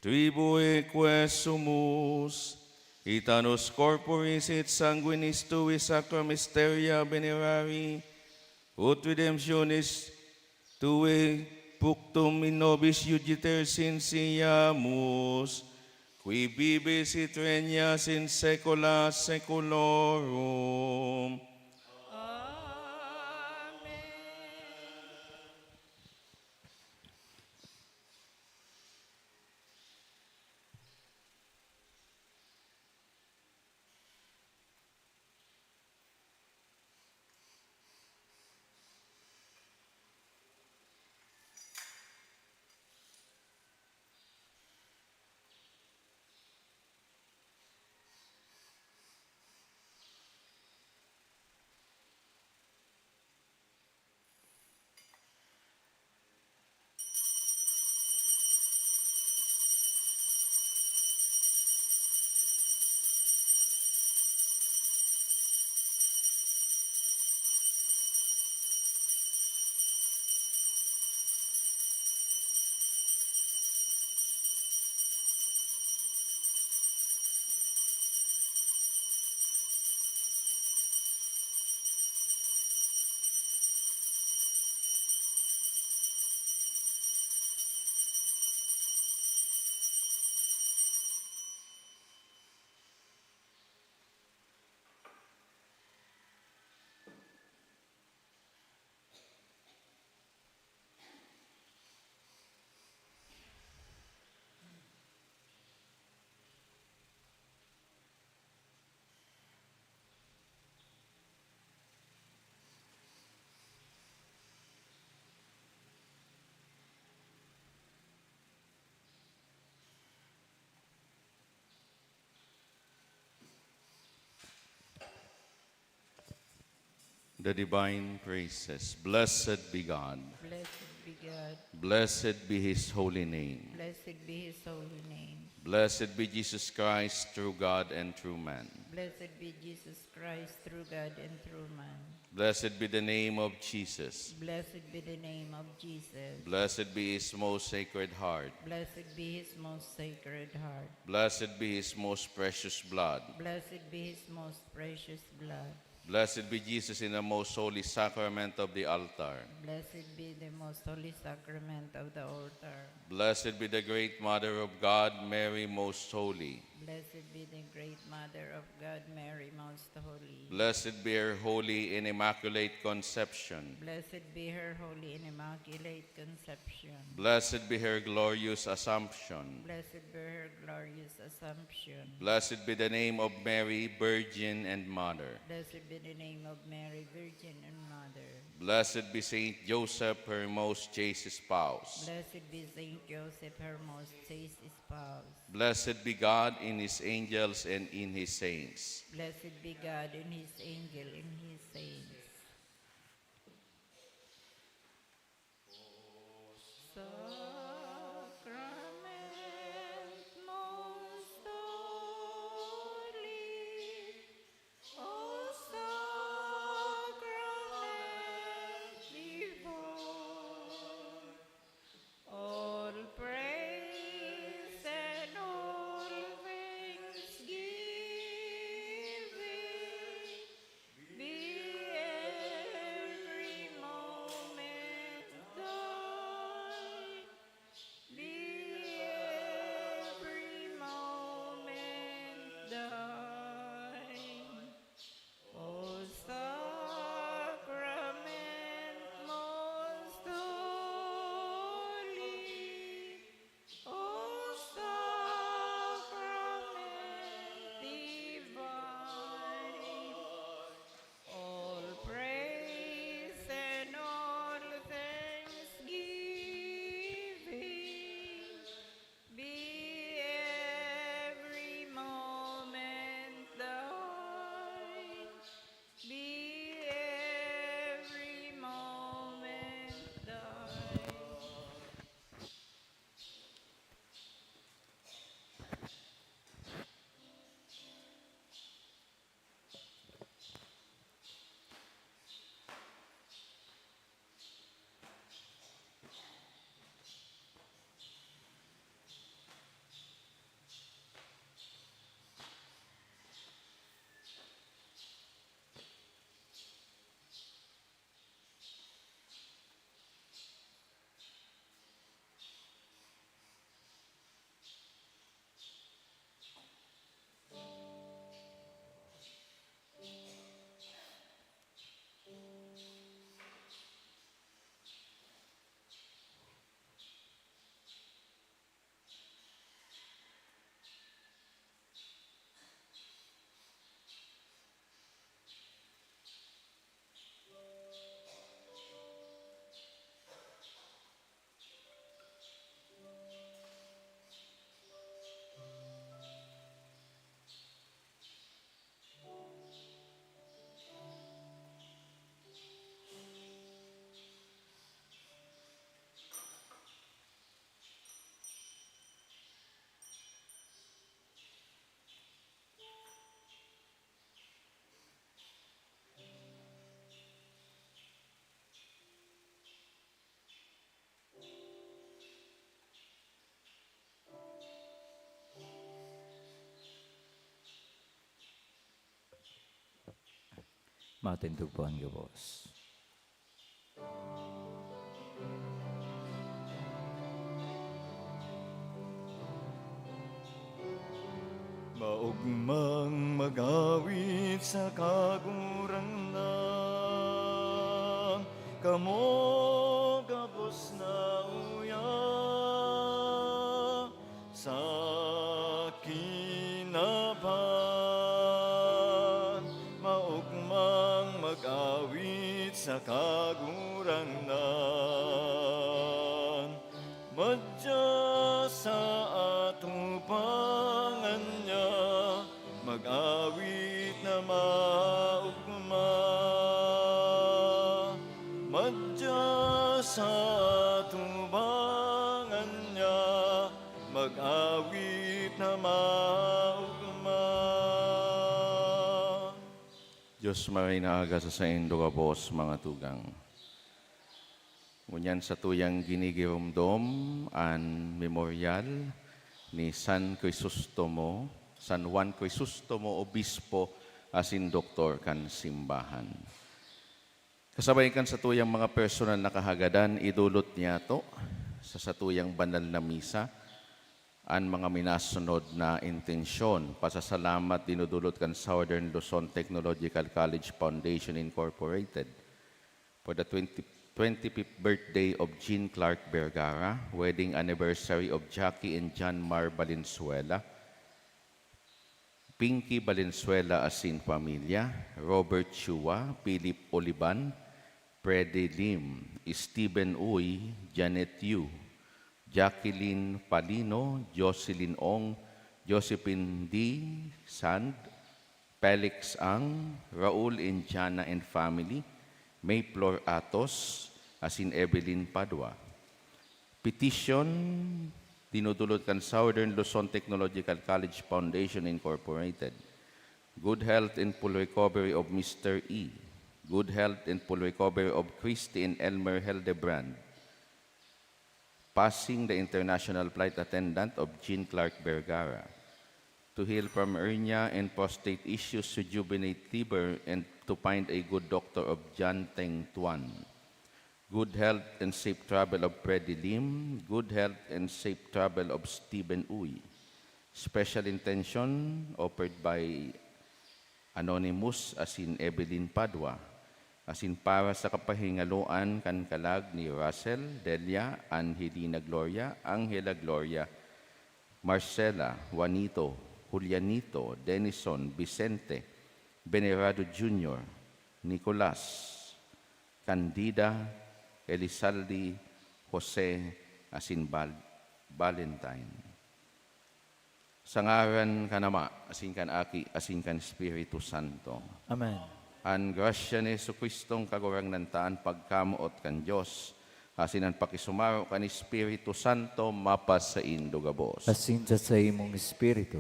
Speaker 1: tribue quesumus, itanus corporis et sanguinis tui sacra mysteria venerari, ut redemptionis tui punctum in nobis iugiter sinciamus, qui vivis et regnas in saecula saeculorum.
Speaker 2: Amen.
Speaker 1: The divine praises. Blessed be God.
Speaker 2: Blessed be God.
Speaker 1: Blessed be his holy name.
Speaker 2: Blessed be his holy name.
Speaker 1: Blessed be Jesus Christ, true God and true man.
Speaker 2: Blessed be Jesus Christ, through God and through man.
Speaker 1: Blessed be the name of Jesus.
Speaker 2: Blessed be the name of Jesus.
Speaker 1: Blessed be his most sacred heart.
Speaker 2: Blessed be his most sacred heart.
Speaker 1: Blessed be his most precious blood.
Speaker 2: Blessed be his most precious blood.
Speaker 1: Blessed be Jesus in the most holy sacrament of the altar.
Speaker 2: Blessed be the most holy sacrament of the altar.
Speaker 1: Blessed be the great Mother of God, Mary most holy.
Speaker 2: Blessed be the great Mother of God, Mary most holy.
Speaker 1: Blessed be her holy and immaculate conception.
Speaker 2: Blessed be her holy and immaculate conception.
Speaker 1: Blessed be her glorious assumption.
Speaker 2: Blessed be her glorious assumption.
Speaker 1: Blessed be the name of Mary, Virgin and Mother.
Speaker 2: Blessed be the name of Mary, Virgin and Mother.
Speaker 1: Blessed be Saint Joseph, her most chaste spouse.
Speaker 2: Blessed be Saint Joseph, her most chaste spouse.
Speaker 1: Blessed be God in his angels and in his saints.
Speaker 2: Blessed be God and his angel and his saints. Sacrament most holy, O sacrament divine, all praise and all thanksgiving be
Speaker 4: Matindog po ang gabos.
Speaker 5: Maugmang magawit sa kagurang kamo gabos na uya sa kinaban. Maugmang magawit sa kagurang madya sa atubangan niya, mag-awit na maugma. Madya sa atubangan niya, mag-awit na maugma.
Speaker 1: Diyos marinaga sa indo ka Bos, mga tugang. Ngunyan sa tuyang ginigirumdom an memorial ni San Crisostomo, San Juan Crisostomo, Obispo, asin Doktor kan simbahan. Kasabay kan sa tuyang mga personal na kahagadan, idulot niya to sa satuyang banal na misa, ang mga minasunod na intensyon. Pasasalamat dinudulot kan Southern Luzon Technological College Foundation Incorporated for the 25th birthday of Jean Clark Vergara, wedding anniversary of Jackie and John Mar Valenzuela, Pinky Valenzuela asin pamilya, Robert Chua, Philip Oliban, Freddy Lim, Stephen Uy, Janet Yu, Jacqueline Palino, Jocelyn Ong, Josephine D. Sand, Felix Ang, Raul Indiana and family, Mayflor Atos, asin Evelyn Padua. Petition, dinudulot kan Southern Luzon Technological College Foundation Incorporated. Good health and full recovery of Mr. E. Good health and full recovery of Christy and Elmer Hildebrand. Passing the international flight attendant of Jean Clark Vergara. To heal from hernia and prostate issues, rejuvenate liver, and to find a good doctor of John Teng Tuan. Good health and safe travel of Freddy Lim. Good health and safe travel of Stephen Uy. Special intention offered by Anonymous asin Evelyn Padua. Asin para sa kapahingaluan kan kalag ni Russell, Delia, Angelina Gloria, Angela Gloria, Marcela, Juanito, Julianito, Denison, Vicente, Venerado Jr., Nicolas, Candida, Elizalde, Jose, asin Valentine. Sa ngaran kanama, asin kan Aki, asin kan Espiritu Santo.
Speaker 4: Amen.
Speaker 1: An grasya ni Jesucristong kagurang nantaan pagkamuot kan Diyos, asin ang pakisumaro kan Espiritu Santo, mapas sa indugabos.
Speaker 4: Asinta sa imong espiritu.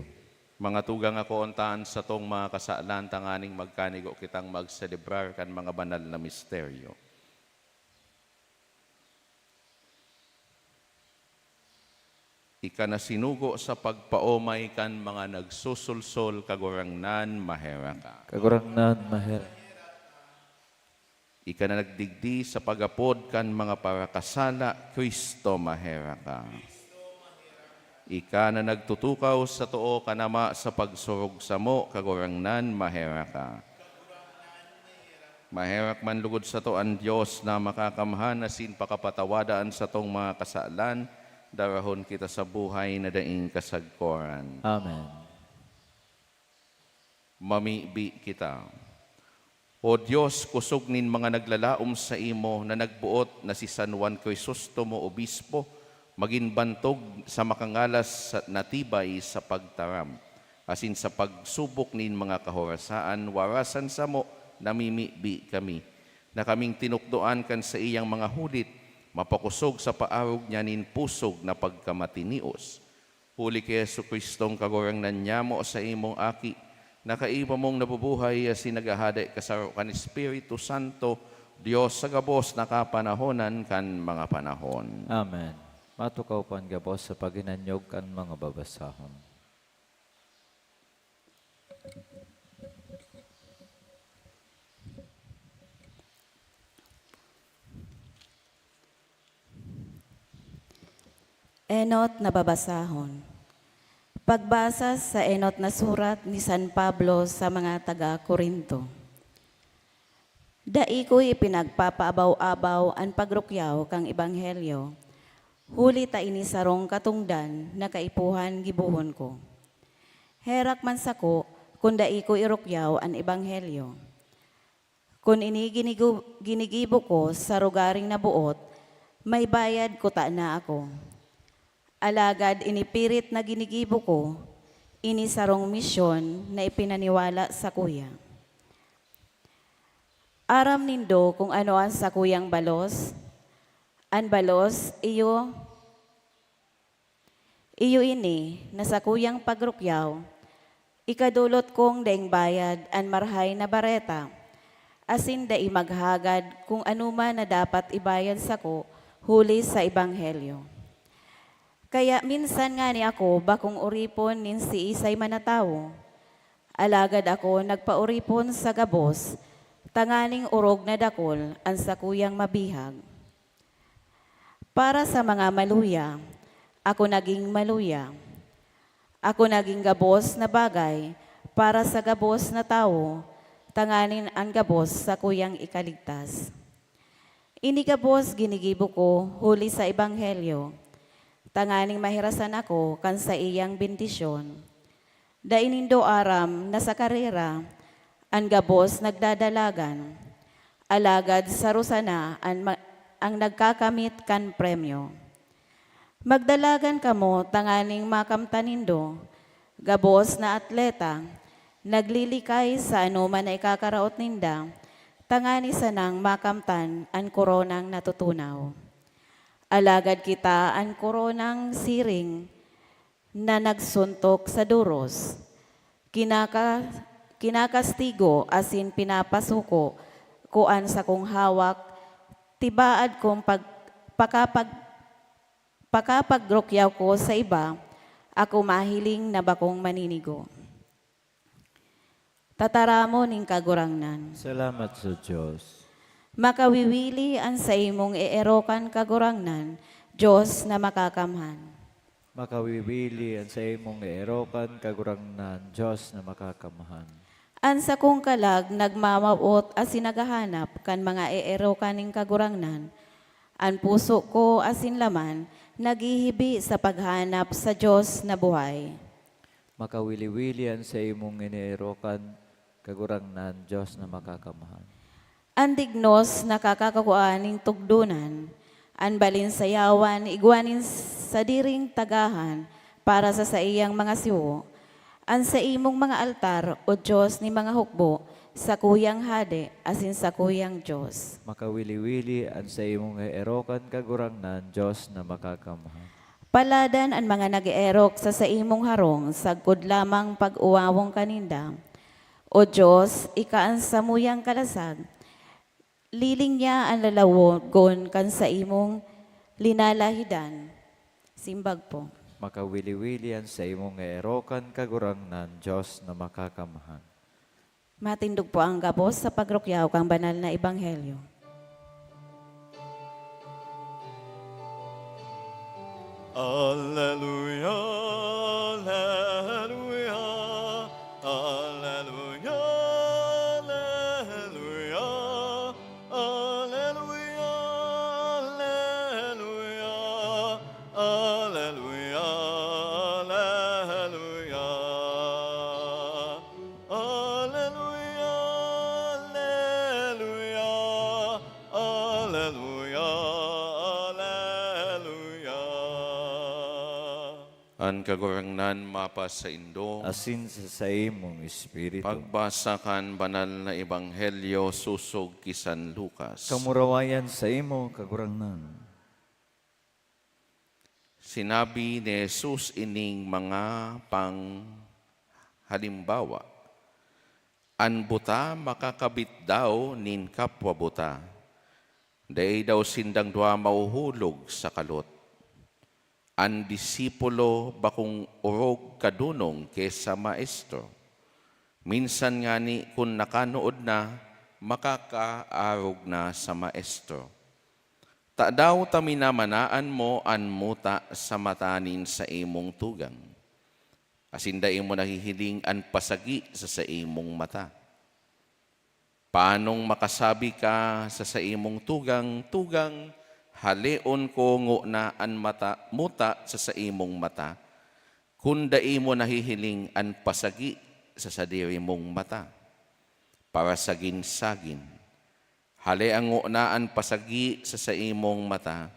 Speaker 1: Mga tugang ako ontaan sa tong mga kasaalan, tanganing magkanigo kitang magselebrar kan mga banal na misteryo. Ika na sinugo sa pagpaomay kan mga nagsusulsol kagurangnan mahera ka.
Speaker 4: Kagurangnan maher.
Speaker 1: Ika na nagdigdi sa pagapod kan mga parakasala, Kristo mahera ka. Ika na nagtutukaw sa too kanama sa pagsurog sa mo, kagurangnan mahera ka. Maherak man lugod sa to ang Diyos na makakamhan asin pakapatawadaan sa tong mga kasalan, darahon kita sa buhay na daing kasagkoran.
Speaker 4: Amen.
Speaker 1: Mamibi kita. O Diyos, kusog nin mga naglalaom sa imo na nagbuot na si San Juan Crisostomo, Obispo, maging bantog sa makangalas na tibay sa pagtaram. Asin sa pagsubok nin mga kahorasaan, warasan sa mo, namimibi kami, na kaming tinukdoan kan sa iyang mga hulit, mapakusog sa paarog niya nin pusog na pagkamatinios. Huli kay Jesucristong kagurang nanyamo sa imong aki, nakaiba mong nabubuhay asin nagahade kasaro kan Espiritu Santo, Diyos sa gabos nakapanahonan kan mga panahon.
Speaker 4: Amen. Matukaw pan gabos sa paginanyog kan mga babasahon.
Speaker 6: Enot na babasahon. Pagbasa sa enot na surat ni San Pablo sa mga taga-Korinto. Dai ko'y pinagpapaabaw-abaw ang pagrukyaw kang ebanghelyo. Huli ta ini sarong katungdan na kaipuhan gibuhon ko. Herak man sako kung dai ko irukyaw ang ebanghelyo. Kung ini ginigibo ko sa rugaring nabuot, may bayad ko ta na ako. Alagad inipirit na ginigibo ko, ini sarong misyon na ipinaniwala sa kuya. Aram nindo kung ano ang sa kuyang balos. An balos, iyo ini, na sa kuyang pagrukyaw, ikadulot kong daing bayad an marhay na bareta, asin dai maghagad kung anuman na dapat ibayad sako huli sa ebanghelyo. Kaya minsan nga ni ako bakong uripon nin si isay manatawo. Alagad ako nagpauripon sa gabos, tanganing urog na dakol ang sakuyang mabihag. Para sa mga maluya, ako naging maluya. Ako naging gabos na bagay para sa gabos na tao, tanganin ang gabos sa kuyang ikaligtas. Ini gabos ginigibo ko huli sa ebanghelyo, tanganing mahirasan ako kan sa iyang bendisyon. Dainindo aram na sa karera, ang gabos nagdadalagan, alagad sa rusana ang nagkakamit kan premyo. Magdalagan kamo tanganing makamtanindo, gabos na atleta, naglilikay sa anuman na ikakaraot ninda, tangani sanang makamtan ang koronang natutunaw. Alagad kita ang koronang siring na nagsuntok sa duros. Kinakastigo asin pinapasuko kuan sa kong hawak, tibaad kong pakapagrokyaw ko sa iba, ako mahiling na bakong maninigo. Tataramo ning kagurangnan.
Speaker 4: Salamat sa Diyos.
Speaker 6: Makawiwili ang sa imong eerokan kagurangnan, Diyos na makakamhan.
Speaker 4: Makawiwili ang sa imong erokan kagurangnan, Diyos na makakamahan.
Speaker 6: An sa kong kalag nagmamaot asin nagahanap kan mga eerokan ning kagurangnan. Ang puso ko asin laman, naghihibi sa paghanap sa Diyos na buhay.
Speaker 4: Makawili-wili ang sa imong ineerokan kagurangnan, Diyos na makakamahan.
Speaker 6: Ang dignos na kakakakuaning tugdunan, ang balinsayawan igwanin sa diring tagahan para sa iyang mga siwo, ang sa imong mga altar o Diyos ni mga hukbo sa kuyang hade asin sa kuyang Diyos.
Speaker 4: Makawili-wili ang sa imong erokan kagurangnan, Diyos na makakamahan.
Speaker 6: Paladan ang mga nag-eerok sa imong harong, sagkod lamang pag-uwawong kaninda. O Diyos, ikaan sa muyang kalasag, liling niya ang lalawogon kan sa imong linalahidan. Simbag po.
Speaker 4: Makawili-wili ang sa imong erokan kagurangnan, Diyos na makakamahan.
Speaker 6: Matindog po ang gabos sa pagrukyaw kang banal na ebanghelyo.
Speaker 5: Alleluia, alleluia, alleluia, alleluia, alleluia, alleluia, alleluia, alleluia, alleluia, alleluia, alleluia, alleluia.
Speaker 1: An kagurangnan mapas sa Indo,
Speaker 4: Asin sa imong espiritu.
Speaker 1: pagbasa kan banal na ebanghelyo susog kisan Lucas.
Speaker 4: Kamurawayan sa imo kagurangnan.
Speaker 1: Sinabi ni Jesus ining mga halimbawa, an buta makakabit daw nin kapwa buta, day daw sindang dua mauhulog sa kalot. An disipulo bakong urog kadunong kesa maestro. Minsan nga ni kung nakanood na, makakaarog na sa maestro. Ta daw taminamanaan mo an muta sa matanin sa imong tugang. Asinda imo nahihiling an pasagi sa imong mata. Paanong makasabi ka sa imong tugang, haleon ko ngo na an muta sa imong mata, kunda imo nahihiling an pasagi sa diri mong mata. Para sagin-sagin, hali ang ngo na an pasagi sa imong mata,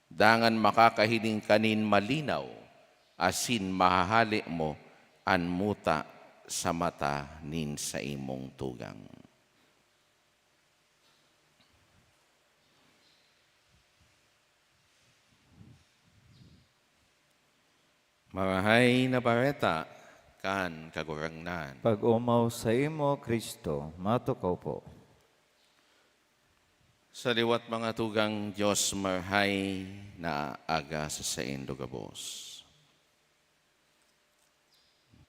Speaker 1: dangan makakahiling kanin malinaw, asin mahahali mo an muta sa mata nin sa imong tugang. Marahay na bareta, kan kagurangnan.
Speaker 4: Pag umaw sa imo, Kristo, matukaw po.
Speaker 1: Sa liwat mga tugang Diyos, marahay na aga sa saindo gabos.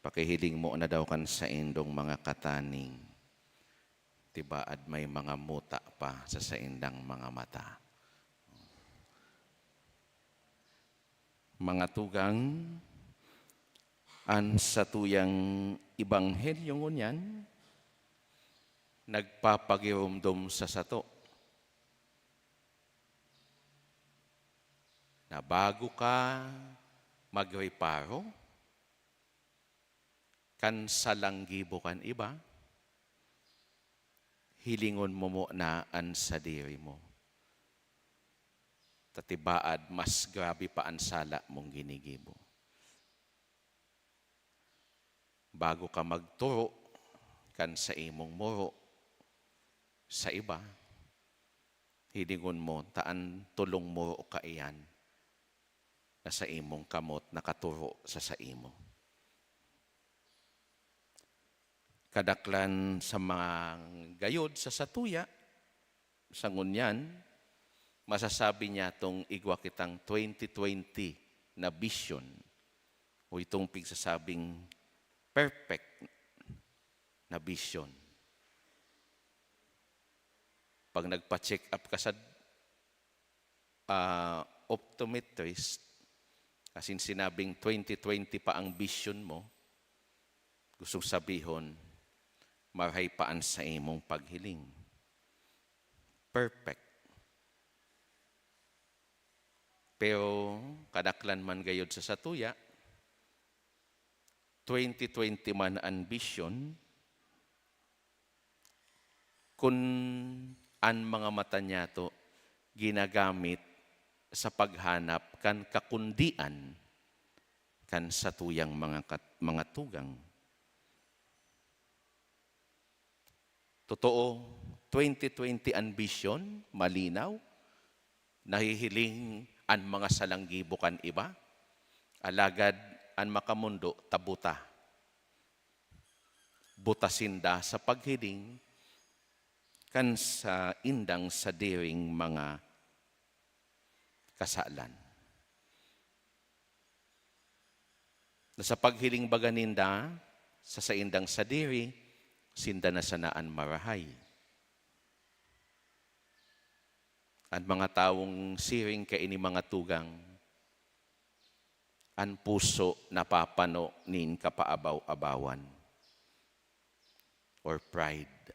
Speaker 1: Pakihiling mo na daw kan sa indong mga kataning. Tibaad may mga muta pa sa saindang mga mata. Mga tugang, an sa tuyang ibanghelyong unyan, nagpapagirumdum sa sato. Na bago ka magreparo, kan salanggibo kan iba, hilingon mo na an sa diri mo. Tatibaad, mas grabe pa ang sala mong ginigibo. Bago ka magturo, kan sa imong muro, sa iba, hilingon mo, taan tulong muro ka iyan, na sa imong kamot nakaturo sa imo. Kadaklan sa mga gayod sa satuya, sa ngunyan, masasabi niya itong igwa kitang 2020 na vision o itong pigsasabing perfect na vision. Pag nagpa-check up ka sa optometrist, kasi sinabing 2020 pa ang vision mo, gusto sabihon, marhay paan sa imong paghiling. Perfect. Pero kadaklan man gayod sa satuya, 2020 man ang vision, kung ang mga mata niya to ginagamit sa paghanap kan kakundian kan satuyang mga tugang. Totoo, 2020 ang vision, malinaw, nahihiling ang mga salanggibo kan iba, alagad ang makamundo tabuta. Butasinda sa paghiling kan sa indang sa diring mga kasalan. Na sa paghiling baganinda sa saindang sa diri, sinda na sanaan marahay. Ang mga taong siring kaini mga tugang, ang puso napapano nin kapaabaw-abawan or pride.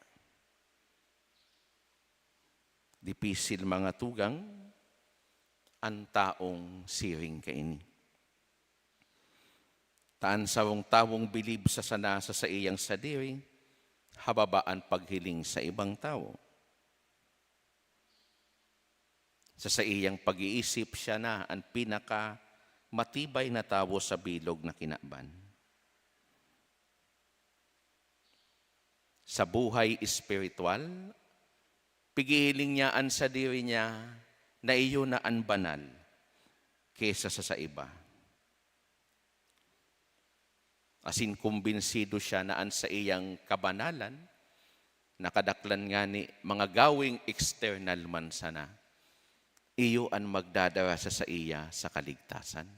Speaker 1: Dipisil mga tugang, ang taong siring kaini. Taan sawong tawong bilib sa sanasa sa iyang sadiri, hababaan paghiling sa ibang tao. Sa iyang pag-iisip siya na ang pinaka matibay na tao sa bilog na kinaban. Sa buhay espiritual, pigiling niya ang sa diri niya na iyo na ang banal kesa sa iba. Asin kumbinsido siya na ang sa iyang kabanalan, nakadaklan nga ni mga gawing external man sana, iyo ang magdadara sa iya sa kaligtasan.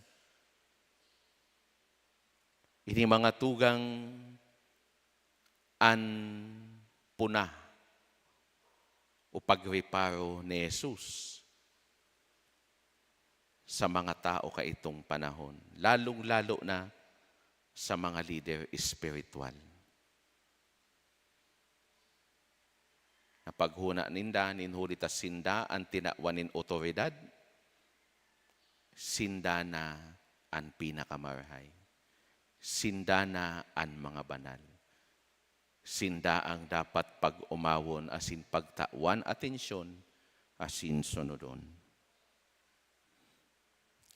Speaker 1: Ini mga tugang an puna o pagreparo ni Jesus. sa mga tao kaitong panahon, lalong-lalo na sa mga leader espiritual. Napaghuna ninda, ninhuli ta sinda, ang tinawanin otoridad, sinda na ang pinakamarhay. Sinda na ang mga banal. Sinda ang dapat pag-umawon, asin pagtawan atensyon, asin sunodon.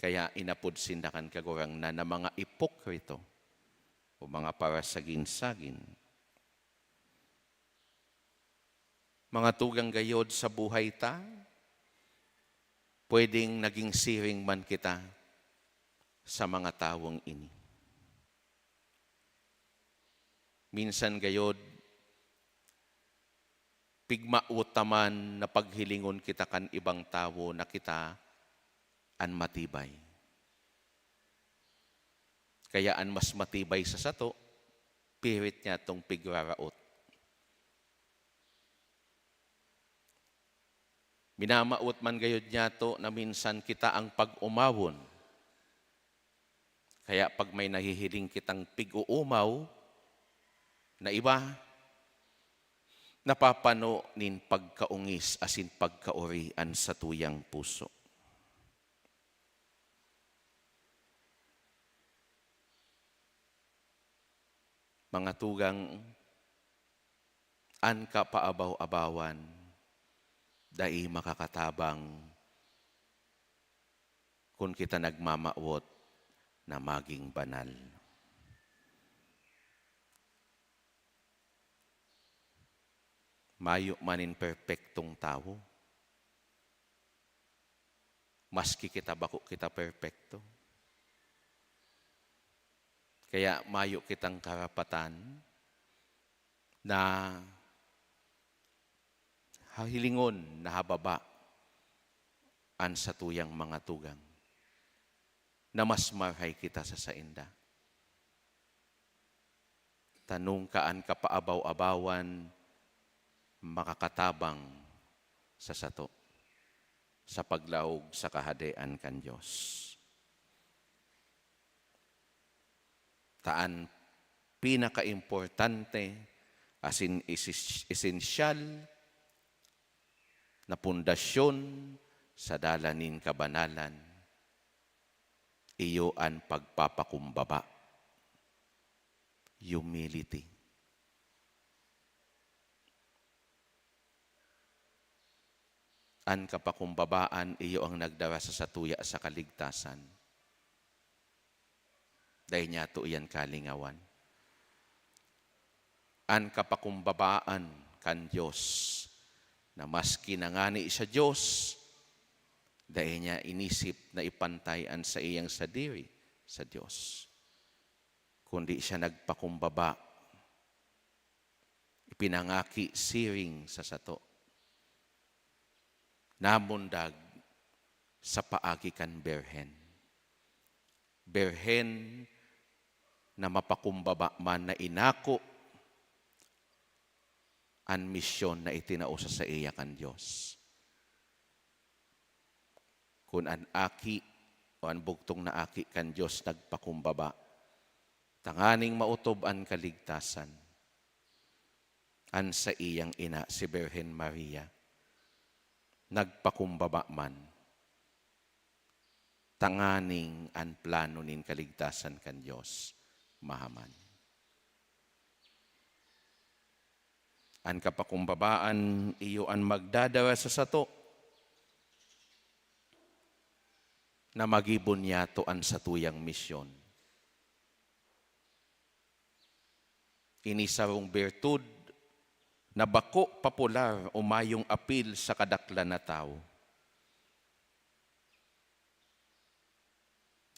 Speaker 1: Kaya inapod sindakan kagurang na mga ipokrito o mga parasagin-sagin. Mga tugang gayod sa buhay ta, pwedeng naging siring man kita sa mga tawong ini. Minsan gayod, pigmautaman na paghilingon kita kan ibang tao na kita an matibay. Kaya an mas matibay sa sato, pirit niya tong pigraraot. Minamaot man gayod niya to na minsan kita ang pag-umawon. Kaya pag may nahihiling kitang pig-uumaw na iba, napapano nin pagkaungis asin pagkaurian sa tuyang puso. Mga tugang, an ka paabaw-abawan, dai makakatabang kung kita nagmamaot na maging banal. Mayo manin perpektong tao. Maski kita bako kita perpekto. Kaya mayo kitang karapatan na hilingon na hababa an sa tuyang mga tugang na mas marhay kita sa sainda. Tanong kaan ka paabaw-abawan makakatabang sa sato sa paglaog sa kahadean kan Diyos. Taan pinaka-importante asin esensyal na pundasyon sa dalanin kabanalan, iyo ang pagpapakumbaba, humility. An kapakumbabaan, iyo ang nagdara sa satuya sa kaligtasan. Dahil niya to iyan kalingawan. An kapakumbabaan kan Diyos, na maski nangani sa Diyos, dahil niya inisip na ipantayan sa iyang sadiri sa Diyos. Kundi siya nagpakumbaba, ipinangaki siring sa sato. Namundag sa paagi kan berhen. Berhen na mapakumbaba man na inako ang misyon na itinausa sa iya kan Diyos. Kung an aki o an bugtong na aki kan Diyos nagpakumbaba, tanganing mautob ang kaligtasan an sa iyang ina si Berhen Maria. Nagpakumbaba man, tanganing ang plano nin kaligtasan kan Diyos mahaman. Ang kapakumbabaan, iyo ang magdadara sa sato, na magibon niya to ang satuyang misyon. Inisarong bertud, na bako popular o mayong apil sa kadaklan na tao.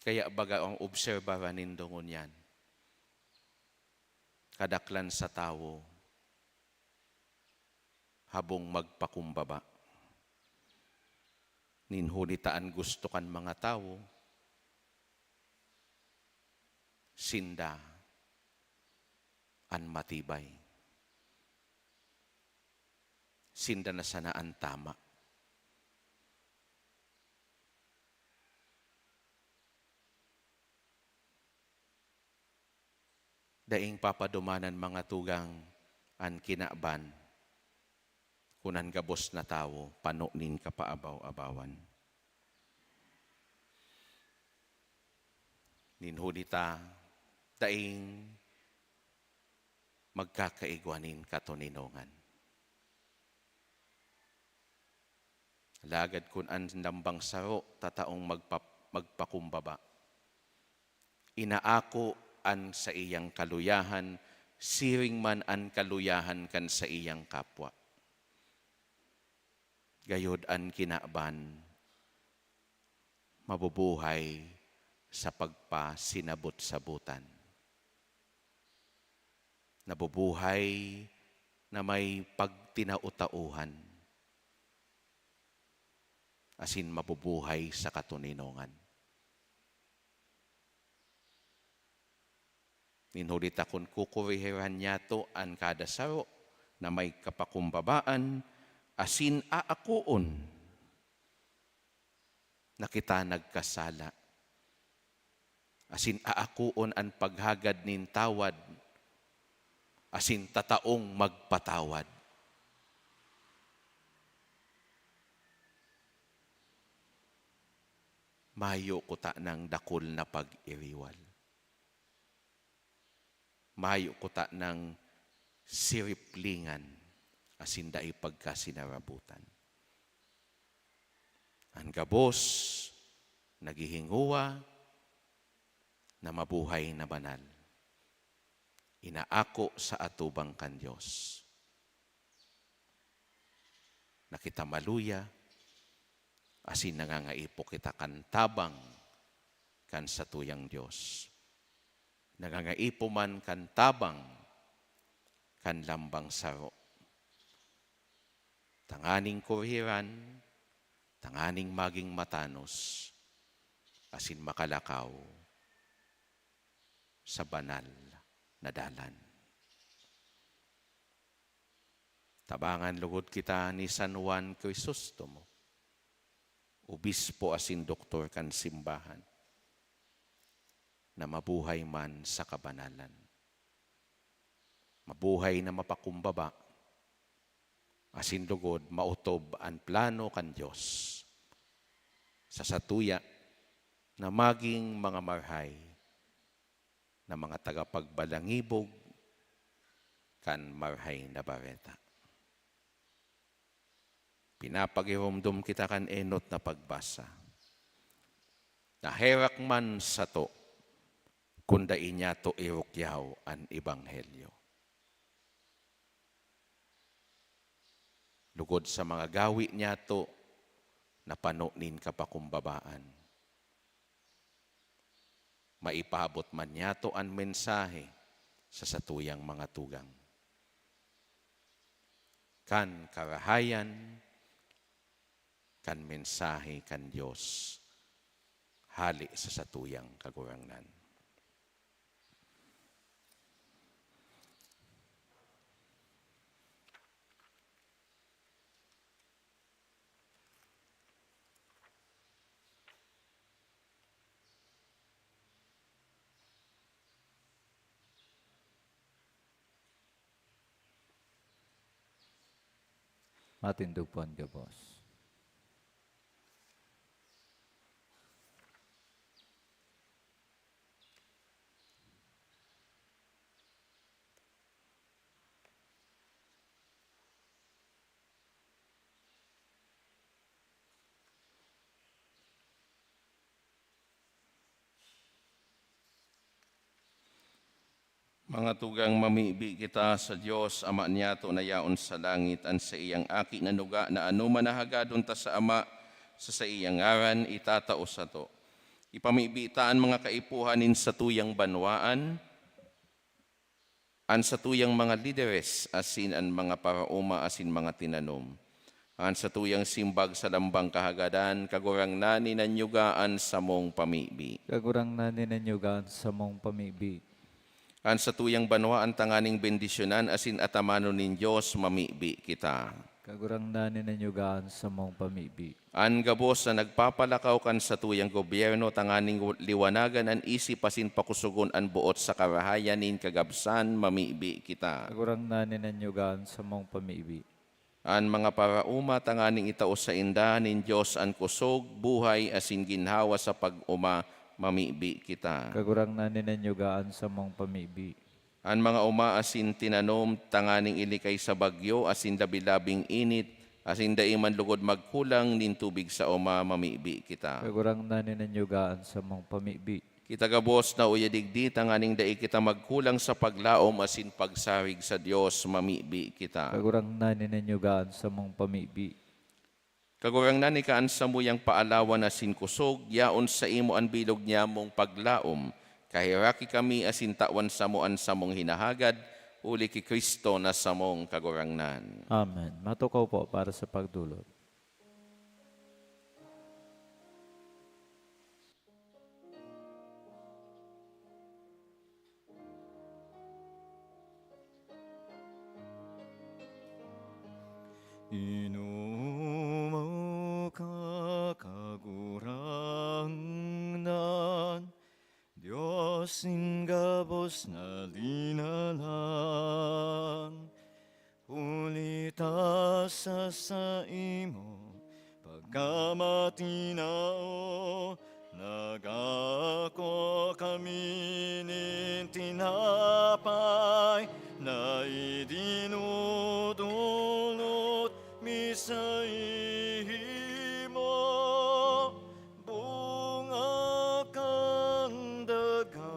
Speaker 1: Kaya baga ang obserbaran nindongon yan. Kadaklan sa tao, habong magpakumbaba. Ninhulitaan gusto kan mga tao, sinda an matibay. Sinda na sana ang tama. daing papadumanan mga tugang an kinaban, kunan gabos na tao, panunin ka paabaw-abawan. Ninhudita, daing magkakaigwanin katuninongan. Lagad kun an lambang saro, tataong magpakumbaba. Inaako an sa iyang kaluyahan, siring man an kaluyahan kan sa iyang kapwa. Gayod an kinaban, mabubuhay sa pagpasinabot-sabutan. Nabubuhay na may pagtinautauhan, asin mabubuhay sa katuninongan. Ninhulita kung kukurihiran niya to an kada saro na may kapakumbabaan, asin aakuon na kita nagkasala. Asin aakuon an paghagad nin tawad, asin tataong magpatawad. Mayo ko ta ng dakol na pag-iriwal. Mayo ko ta ng siriplingan, asin dahi pagkasinarabutan. Ang gabos, naghihinguwa, na mabuhay na banal. Inaako sa atubang kan Diyos. Na kita maluya, asin nangangaipo kita kan tabang kan sa tuyang Diyos. Nangangaipo man kan tabang kan lambang saro. Tanganing kuriran, tanganing maging matanos, asin makalakaw sa banal na dalan. Tabangan lugod kita ni San Juan Crisostomo, obispo asin doktor kan simbahan, na mabuhay man sa kabanalan. Mabuhay na mapakumbaba, asin lugod mautob ang plano kan Diyos sa satuya na maging mga marhay na mga tagapagbalangibog kan marhay na bareta. Pinapagirumdum kita kan enot na pagbasa. Naherak man sa to, kunda inya to irukyaw ang ebanghelyo. Lugod sa mga gawi niya to, napanunin kapakumbabaan. Maipabot man niya to ang mensahe sa satuyang mga tugang. Kan karahayan, kan mensahe kan Diyos, hali sa satuyang kagurangnan.
Speaker 4: Matindugpon ka, boss.
Speaker 1: Mga tugang mamibi kita sa Diyos, Ama niya to na yaon sa langit, an sa iyang aki na nuga na ano manahagadon ta sa Ama, sa iyang ngaran itatao sa to. Ipamibitaan mga kaipuhanin sa tuyang banwaan, an sa tuyang mga lideres, asin an mga paraoma, asin mga tinanom. An sa tuyang simbag sa lambang kahagadan, kagurang nani na nyugaan sa mong pamibi.
Speaker 4: Kagurang na ninanyugan sa mong pamibi.
Speaker 1: An sa tuyang banwa ang tanganing bendisyonan, asin atamano nin Diyos mamibi kita.
Speaker 4: Kagurang nani ninyo gaan sa mong pamibi.
Speaker 1: An gabos na nagpapalakaw kan sa tuyang gobyerno tanganing liwanagan an isip asin pakusugon an buot sa karahayan nin kagabsan mamibi kita.
Speaker 4: Kagurang nani ninyo gaan sa mong pamibi.
Speaker 1: An mga parauma tanganing itaos sa inda nin Diyos an kusog, buhay asin ginhawa sa pag-uma mamibi kita.
Speaker 4: Kagurang nani ninyo gaan sa mong pamibi.
Speaker 1: An mga uma asin tinanom tanganing ilikay sa bagyo asin dabilabing init asin daiman lugod magkulang nin tubig sa uma mamibi kita.
Speaker 4: Kagurang nani ninyo gaan sa mong pamibi.
Speaker 1: Kita gabos na uyadigdi tanganing dai kita magkulang sa paglaom asin pagsarig sa Dios mamibi kita.
Speaker 4: Kagurang nani ninyo gaan sa mong pamibi.
Speaker 1: Kagurang nani kaan sa muyang paalawan asin kusog yaon sa imo an bilog niya mong paglaom. Kahiraki kami asin tawan sa mo an samong hinahagad uli ki Kristo na samong kagurangnan.
Speaker 4: Amen. Matukaw po para sa pagdulot.
Speaker 5: Inumo ka kagurangnan, Diyos ingabos na linalang, hulita sa imo, pagkamatinao, nagako kami nin tinapay, na idinudulot mi sa ihimo, bunga kang daga,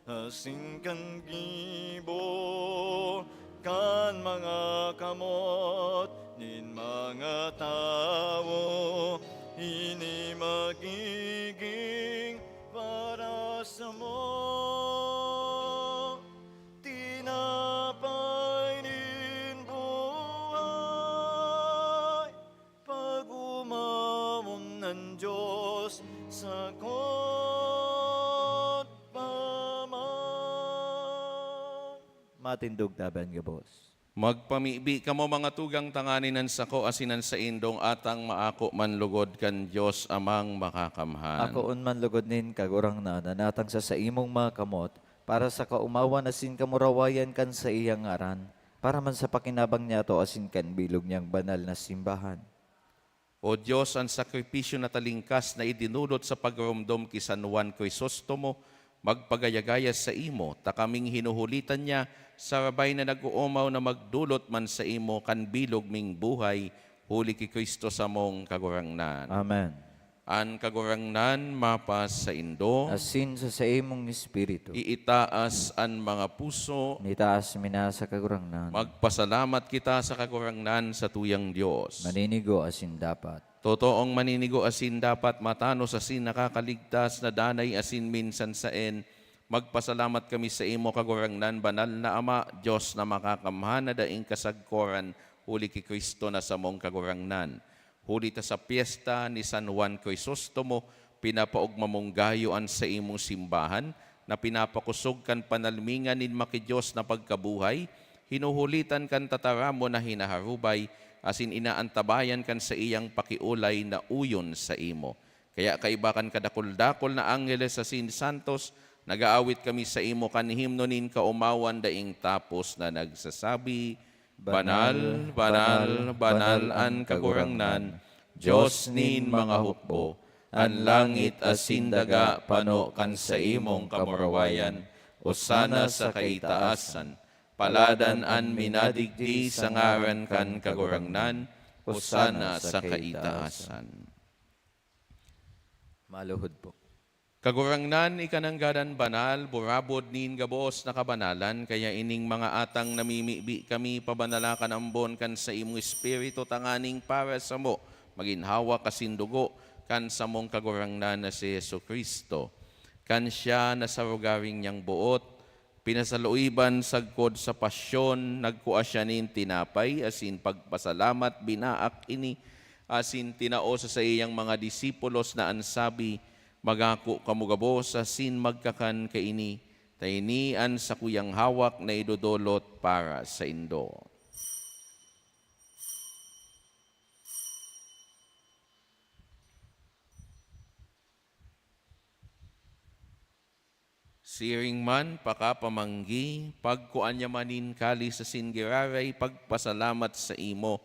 Speaker 5: asin kan gibo, kan mga kamot, nin mga tao, ini magiging para sa mo. Tinapay nin buhay, pag-umamon ng Diyos sa kot paman.
Speaker 4: Matindog taban gabos.
Speaker 1: Magpamibi kamo mga tugang tanganinan sako asinan sa indong atang maako man lugod kan Dios amang makakamhan.
Speaker 4: Ako unman lugod nin kagurang na nanatang sa imong mga kamot para sa kaumawan asin kamurawayan kan sa iyang ngaran para man sa pakinabang niya to asin kan bilog niyang banal na simbahan.
Speaker 1: O Diyos, ang sakripisyo na talingkas na idinulot sa pagrumdom ki San Juan Crisostomo, magpagayagaya sa imo, ta kaming hinuhulitan niya sa rabay na nag-uumaw na magdulot man sa imo kan bilog ming buhay, huli ki Kristo sa mong kagurangnan.
Speaker 4: Amen.
Speaker 1: An kagurangnan mapas sa indo,
Speaker 4: Asin sa imong espiritu.
Speaker 1: iitaas an mga puso,
Speaker 4: Nitaas mina sa kagurangnan.
Speaker 1: magpasalamat kita sa kagurangnan sa tuyang Diyos.
Speaker 4: Maninigo asin dapat.
Speaker 1: Totoong maninigo asin dapat matanos asin nakakaligtas na danay asin minsan saen. Magpasalamat kami sa imo kagurangnan banal na Ama, Diyos na makakamhan na daing kasagkoran, huli ki Kristo na sa mong kagurangnan. Huli ta sa piyesta ni San Juan Crisostomo, pinapaugma mong gayuan sa imong simbahan, na pinapakusog kan panalmingan nin makidiyos na pagkabuhay, hinuhulitan kan tataramo na hinaharubay, asin inaantabayan kan sa iyang pakiulay na uyon sa imo. Kaya kaibakan kadakol-dakol na angeles asin santos, nagaawit kami sa imo kan himno nin kaumawan daing tapos na nagsasabi, Banal, banal, banal an kagurangnan, Diyos nin mga hukbo, an langit asin daga pano kan sa imong kamurawayan, usana sa kaitaasan, paladan an minadigdi sa ngaran kan kagurangnan, usana sa kaitaasan.
Speaker 4: Maluhod po.
Speaker 1: Kagurangnan ikananggadan banal, burabod nin gabos na kabanalan, kaya ining mga atang namimibi kami pabanalakan ambon kan sa imong espiritu tanganing para sa mo, maginhawa kasindugo kan sa mong kagurangnan na si Yesu Kristo. Kan siya na sa rugaring niyang buot, pinasaluiban sagkod sa pasyon, nagkuha siya nin tinapay, asin pagpasalamat binaak ini, asin tinao sa iyang mga disipulos na ansabi, magako kamugabo sa sin magkakan kaini, tainian sa kuyang hawak na idodolot para sa indo. Siring man, pakapamanggi, pagkuan niya manin kali sa singiraray, pagpasalamat sa imo.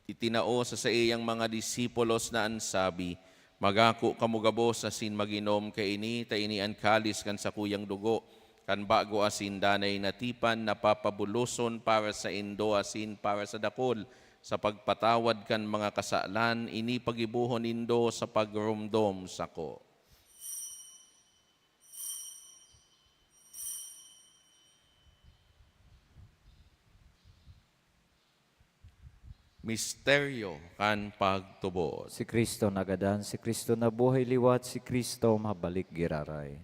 Speaker 1: Itinao sa iyang mga disipulos na ansabi, magako kamugabo sa sin maginom kay ini, tainian kalis kan sa kuyang dugo, kan bago asin danay natipan, napapabuloson para sa indo asin para sa dakol, sa pagpatawad kan mga kasalan, ini pagibuhon indo sa pagrumdom sako. Misteryo kan pagtubos.
Speaker 4: Si Kristo nagadan, si Kristo nabuhay liwat, si Kristo mabalik giraray.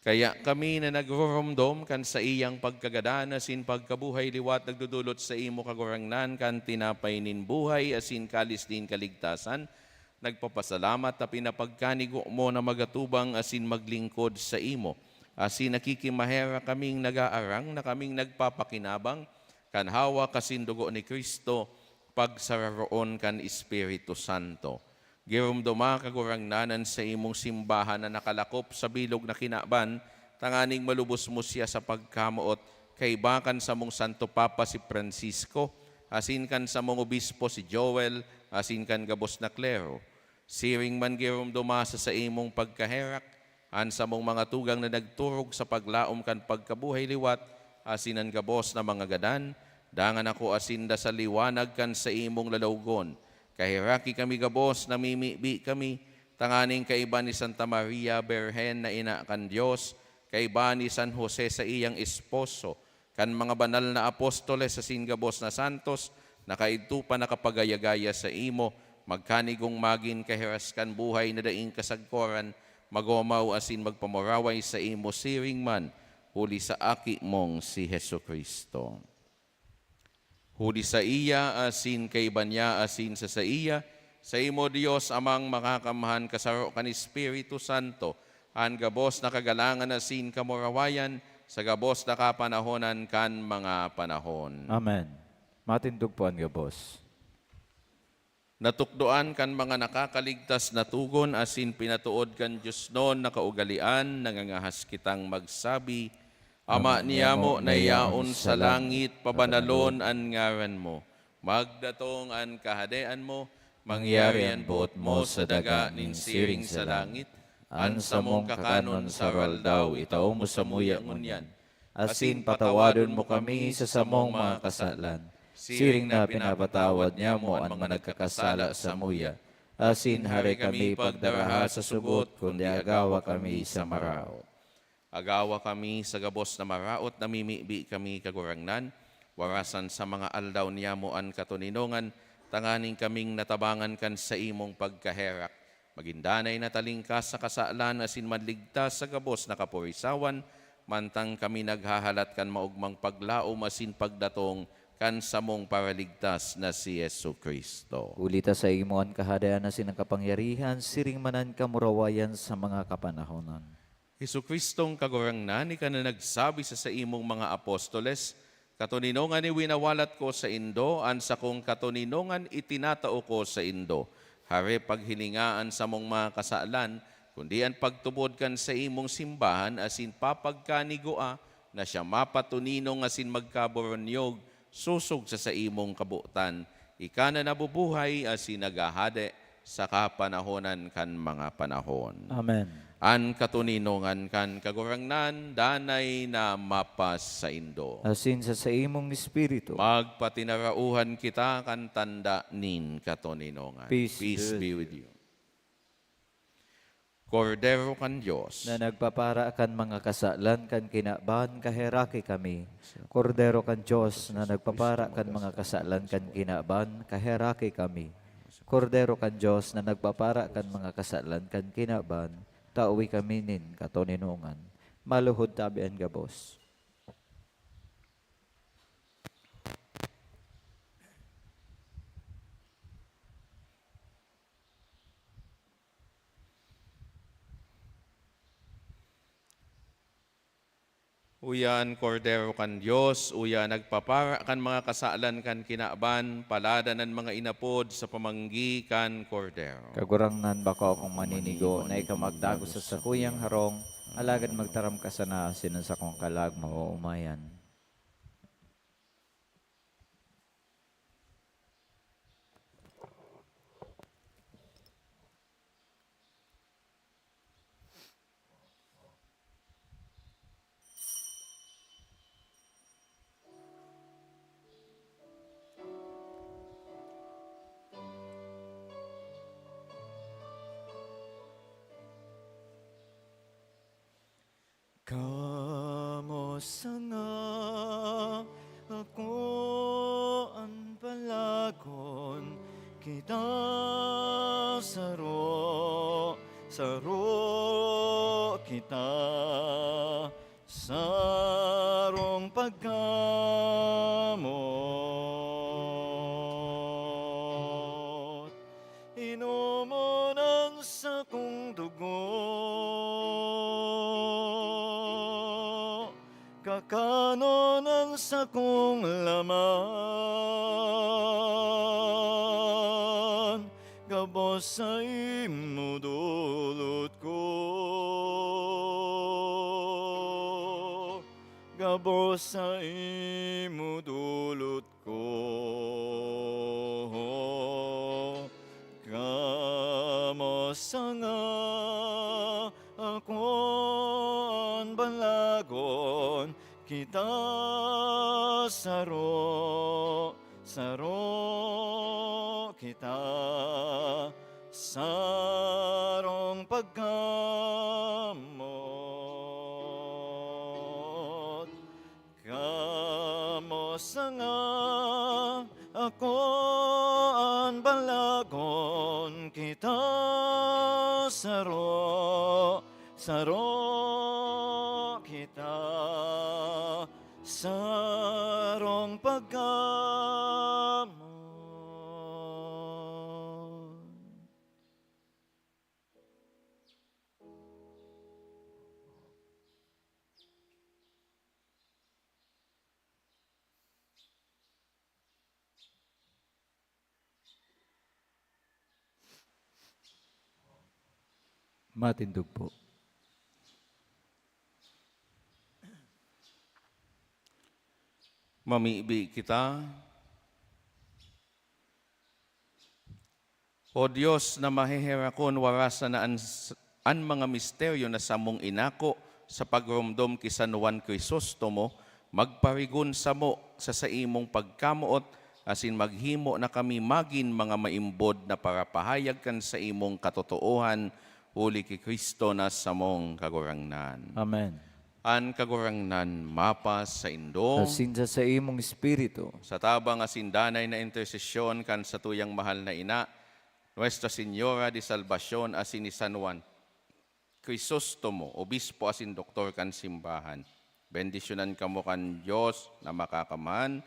Speaker 1: Kaya kami na nagrurumdom kan sa iyang pagkagadan asin pagkabuhay liwat nagdudulot sa imo kagurangnan kan tinapay nin buhay asin kalis din kaligtasan, nagpapasalamat na pinapagkanigo mo na magatubang asin maglingkod sa imo. Asin nakikimahera kaming nagaarang na kaming nagpapakinabang kan hawa kasin dugo ni Kristo pagsararoon kan Espiritu Santo. Girumduma kagurangnanan sa imong simbahan na nakalakop sa bilog na kinaban, tanganing malubos mo siya sa pagkamuot, kay bakan sa mong Santo Papa si Francisco, asin kan sa mong obispo si Joel, asin kan gabos na klero. Siring man girumduma sa imong pagkaherak, an sa mong mga tugang na nagturog sa paglaom kan pagkabuhay liwat, asin ang gabos na mga gadan, dangan ako asinda sa liwanag kan sa imong lalawgon. Kahiraki kami gabos, namimibi kami, tanganing kaiba ni Santa Maria Berhen na ina kan Diyos, kaiba ni San Jose sa iyang esposo, kan mga banal na apostoles sa singabos na santos, nakaidto pa nakapagayagaya sa imo, magkanigong magin kahiraskan buhay na daing kasagkoran, magomaw asin magpamoraway sa imo siring man, huli sa aki mong si Hesu Kristo. Huli sa iya, asin kay banya, asin sa iya, sa imo Diyos amang makakamahan kasaro kan Espiritu Santo, an gabos na kagalangan asin kamurawayan, sa gabos na kapanahonan kan mga panahon.
Speaker 4: Amen. Matindog po ang gabos.
Speaker 1: Natukdoan kan mga nakakaligtas na tugon, asin pinatuod kan Diyos noon na kaugalian, nangangahas kitang magsabi, Ama niyamo na yaon sa langit, pabanalon an ngaran mo. Magdatong an kahadean mo, mangyari an buot mo sa daga nin siring sa langit. An sa mong kakanon sa raldaw, itaw mo sa muya ngunyan.
Speaker 4: Asin patawadon mo kami sa samong mga kasalan. Siring na pinapatawad niya mo ang mga nagkakasala sa muya. Asin hari kami pagdaraha sa sugot, kundi agawa kami sa maraot.
Speaker 1: Agawa kami sa gabos na maraot, namimibi kami kagurangnan, warasan sa mga aldaw niya mo an katuninongan, tanganing kaming natabangan kan sa imong pagkaherak. Magindanay na talingkas sa kasalan, asin manligtas sa gabos na kapurisawan, mantang kami naghahalat kan maugmang paglaom, asin pagdatong kan samong paraligtas na si Yesu Kristo.
Speaker 4: Ulita sa imo ang kahadayan na sinang kapangyarihan, siring manan kamurawayan sa mga kapanahonan.
Speaker 1: Hesu Kristong kagurangnan, ika na nagsabi sa imong mga apostoles, katuninongan ni winawalat ko sa indo, an sa kong katuninongan itinatao ko sa indo. Hari paghilingaan sa mong mga kasalan, kundi ang pagtubod kan sa imong simbahan, asin papagkanigoa, na siya mapatuninong asin magkaboronyog, susog sa imong kabutan. Ika na nabubuhay asin nagahade sa kapanahonan kan mga panahon.
Speaker 4: Amen.
Speaker 1: An katuninongan kan kagurangnan, danay na mapas sa indo.
Speaker 4: Asin sa imong espiritu.
Speaker 1: Magpatinarauhan kita kan tanda nin katuninongan.
Speaker 4: Peace
Speaker 1: be with you. Kordero kan Diyos,
Speaker 4: Na nagpapara kan mga kasalan kan kinaban, kaheraki kami. Kordero kan Diyos na nagpapara kan mga kasalan kan kinaban, kaheraki kami. Kordero kan Diyos na nagpapara kan mga kasalan kan kinaban, tauwi kami nin katuninungan. Maluhod tabi ang gabos.
Speaker 1: uyan kordero kan Diyos, uya nagpapara kan mga kasalan kan kinaaban, paladanan mga inapod sa pamanggi kan kordero.
Speaker 4: Kagurangnan bako akong maninigo na ikamagdago sa sakuyang harong, Alagad magtaram ka sa naasin sa kong kalag mauumayan.
Speaker 5: Kamusta nga ako ang palagon kita saro kita sarong pagkamot inumonan sa kong dugo kakanonan sa kong laman gabos sa imudulot ko gabos sa imudulot ko kamusta nga ako ang balagon kita saro kita sarong pagkamot kamusta nga ako ang balagon kita saro kita sarong pagkamot.
Speaker 4: Matindog po.
Speaker 1: Mamiibi kita. O Diyos na mahihirakon warasan na an mga misteryo na samong inako sa pagrumdom ki San Juan Crisostomo, magparigon sa mo sa imong pagkamuot, asin maghimo na kami magin mga maimbod na para pahayag kan sa imong katotoohan, uli ki Kristo na samong kagurangnan.
Speaker 4: Amen.
Speaker 1: An kagurangnan mapas sa indo,
Speaker 4: Asinsa sa imong espiritu,
Speaker 1: sa tabang asindanay na intersesyon kan sa tuyang mahal na ina, Nuestra Señora de Salvacion asin ni San Juan Crisostomo, obispo asin doktor kan simbahan. Bendisyonan kamo kan Diyos na makakaman,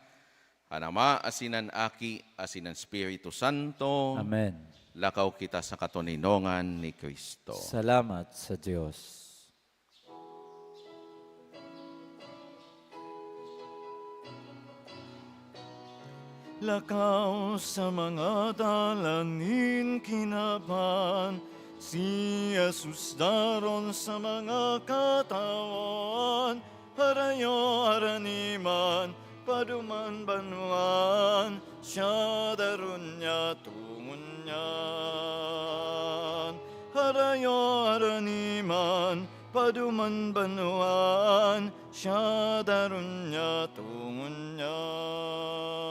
Speaker 1: Anama asinan aki asinan Espiritu Santo.
Speaker 4: Amen.
Speaker 1: Lakaw kita sa katuninongan ni Kristo.
Speaker 4: Salamat sa Diyos.
Speaker 5: Lakaw sa mga dalangin kinaban, si Jesus daron sa mga katawan, harayo haraniman, paduman banuan, siya daron niya tungunyan. Harayo haraniman, paduman banuan, siya daron niya tungunyan.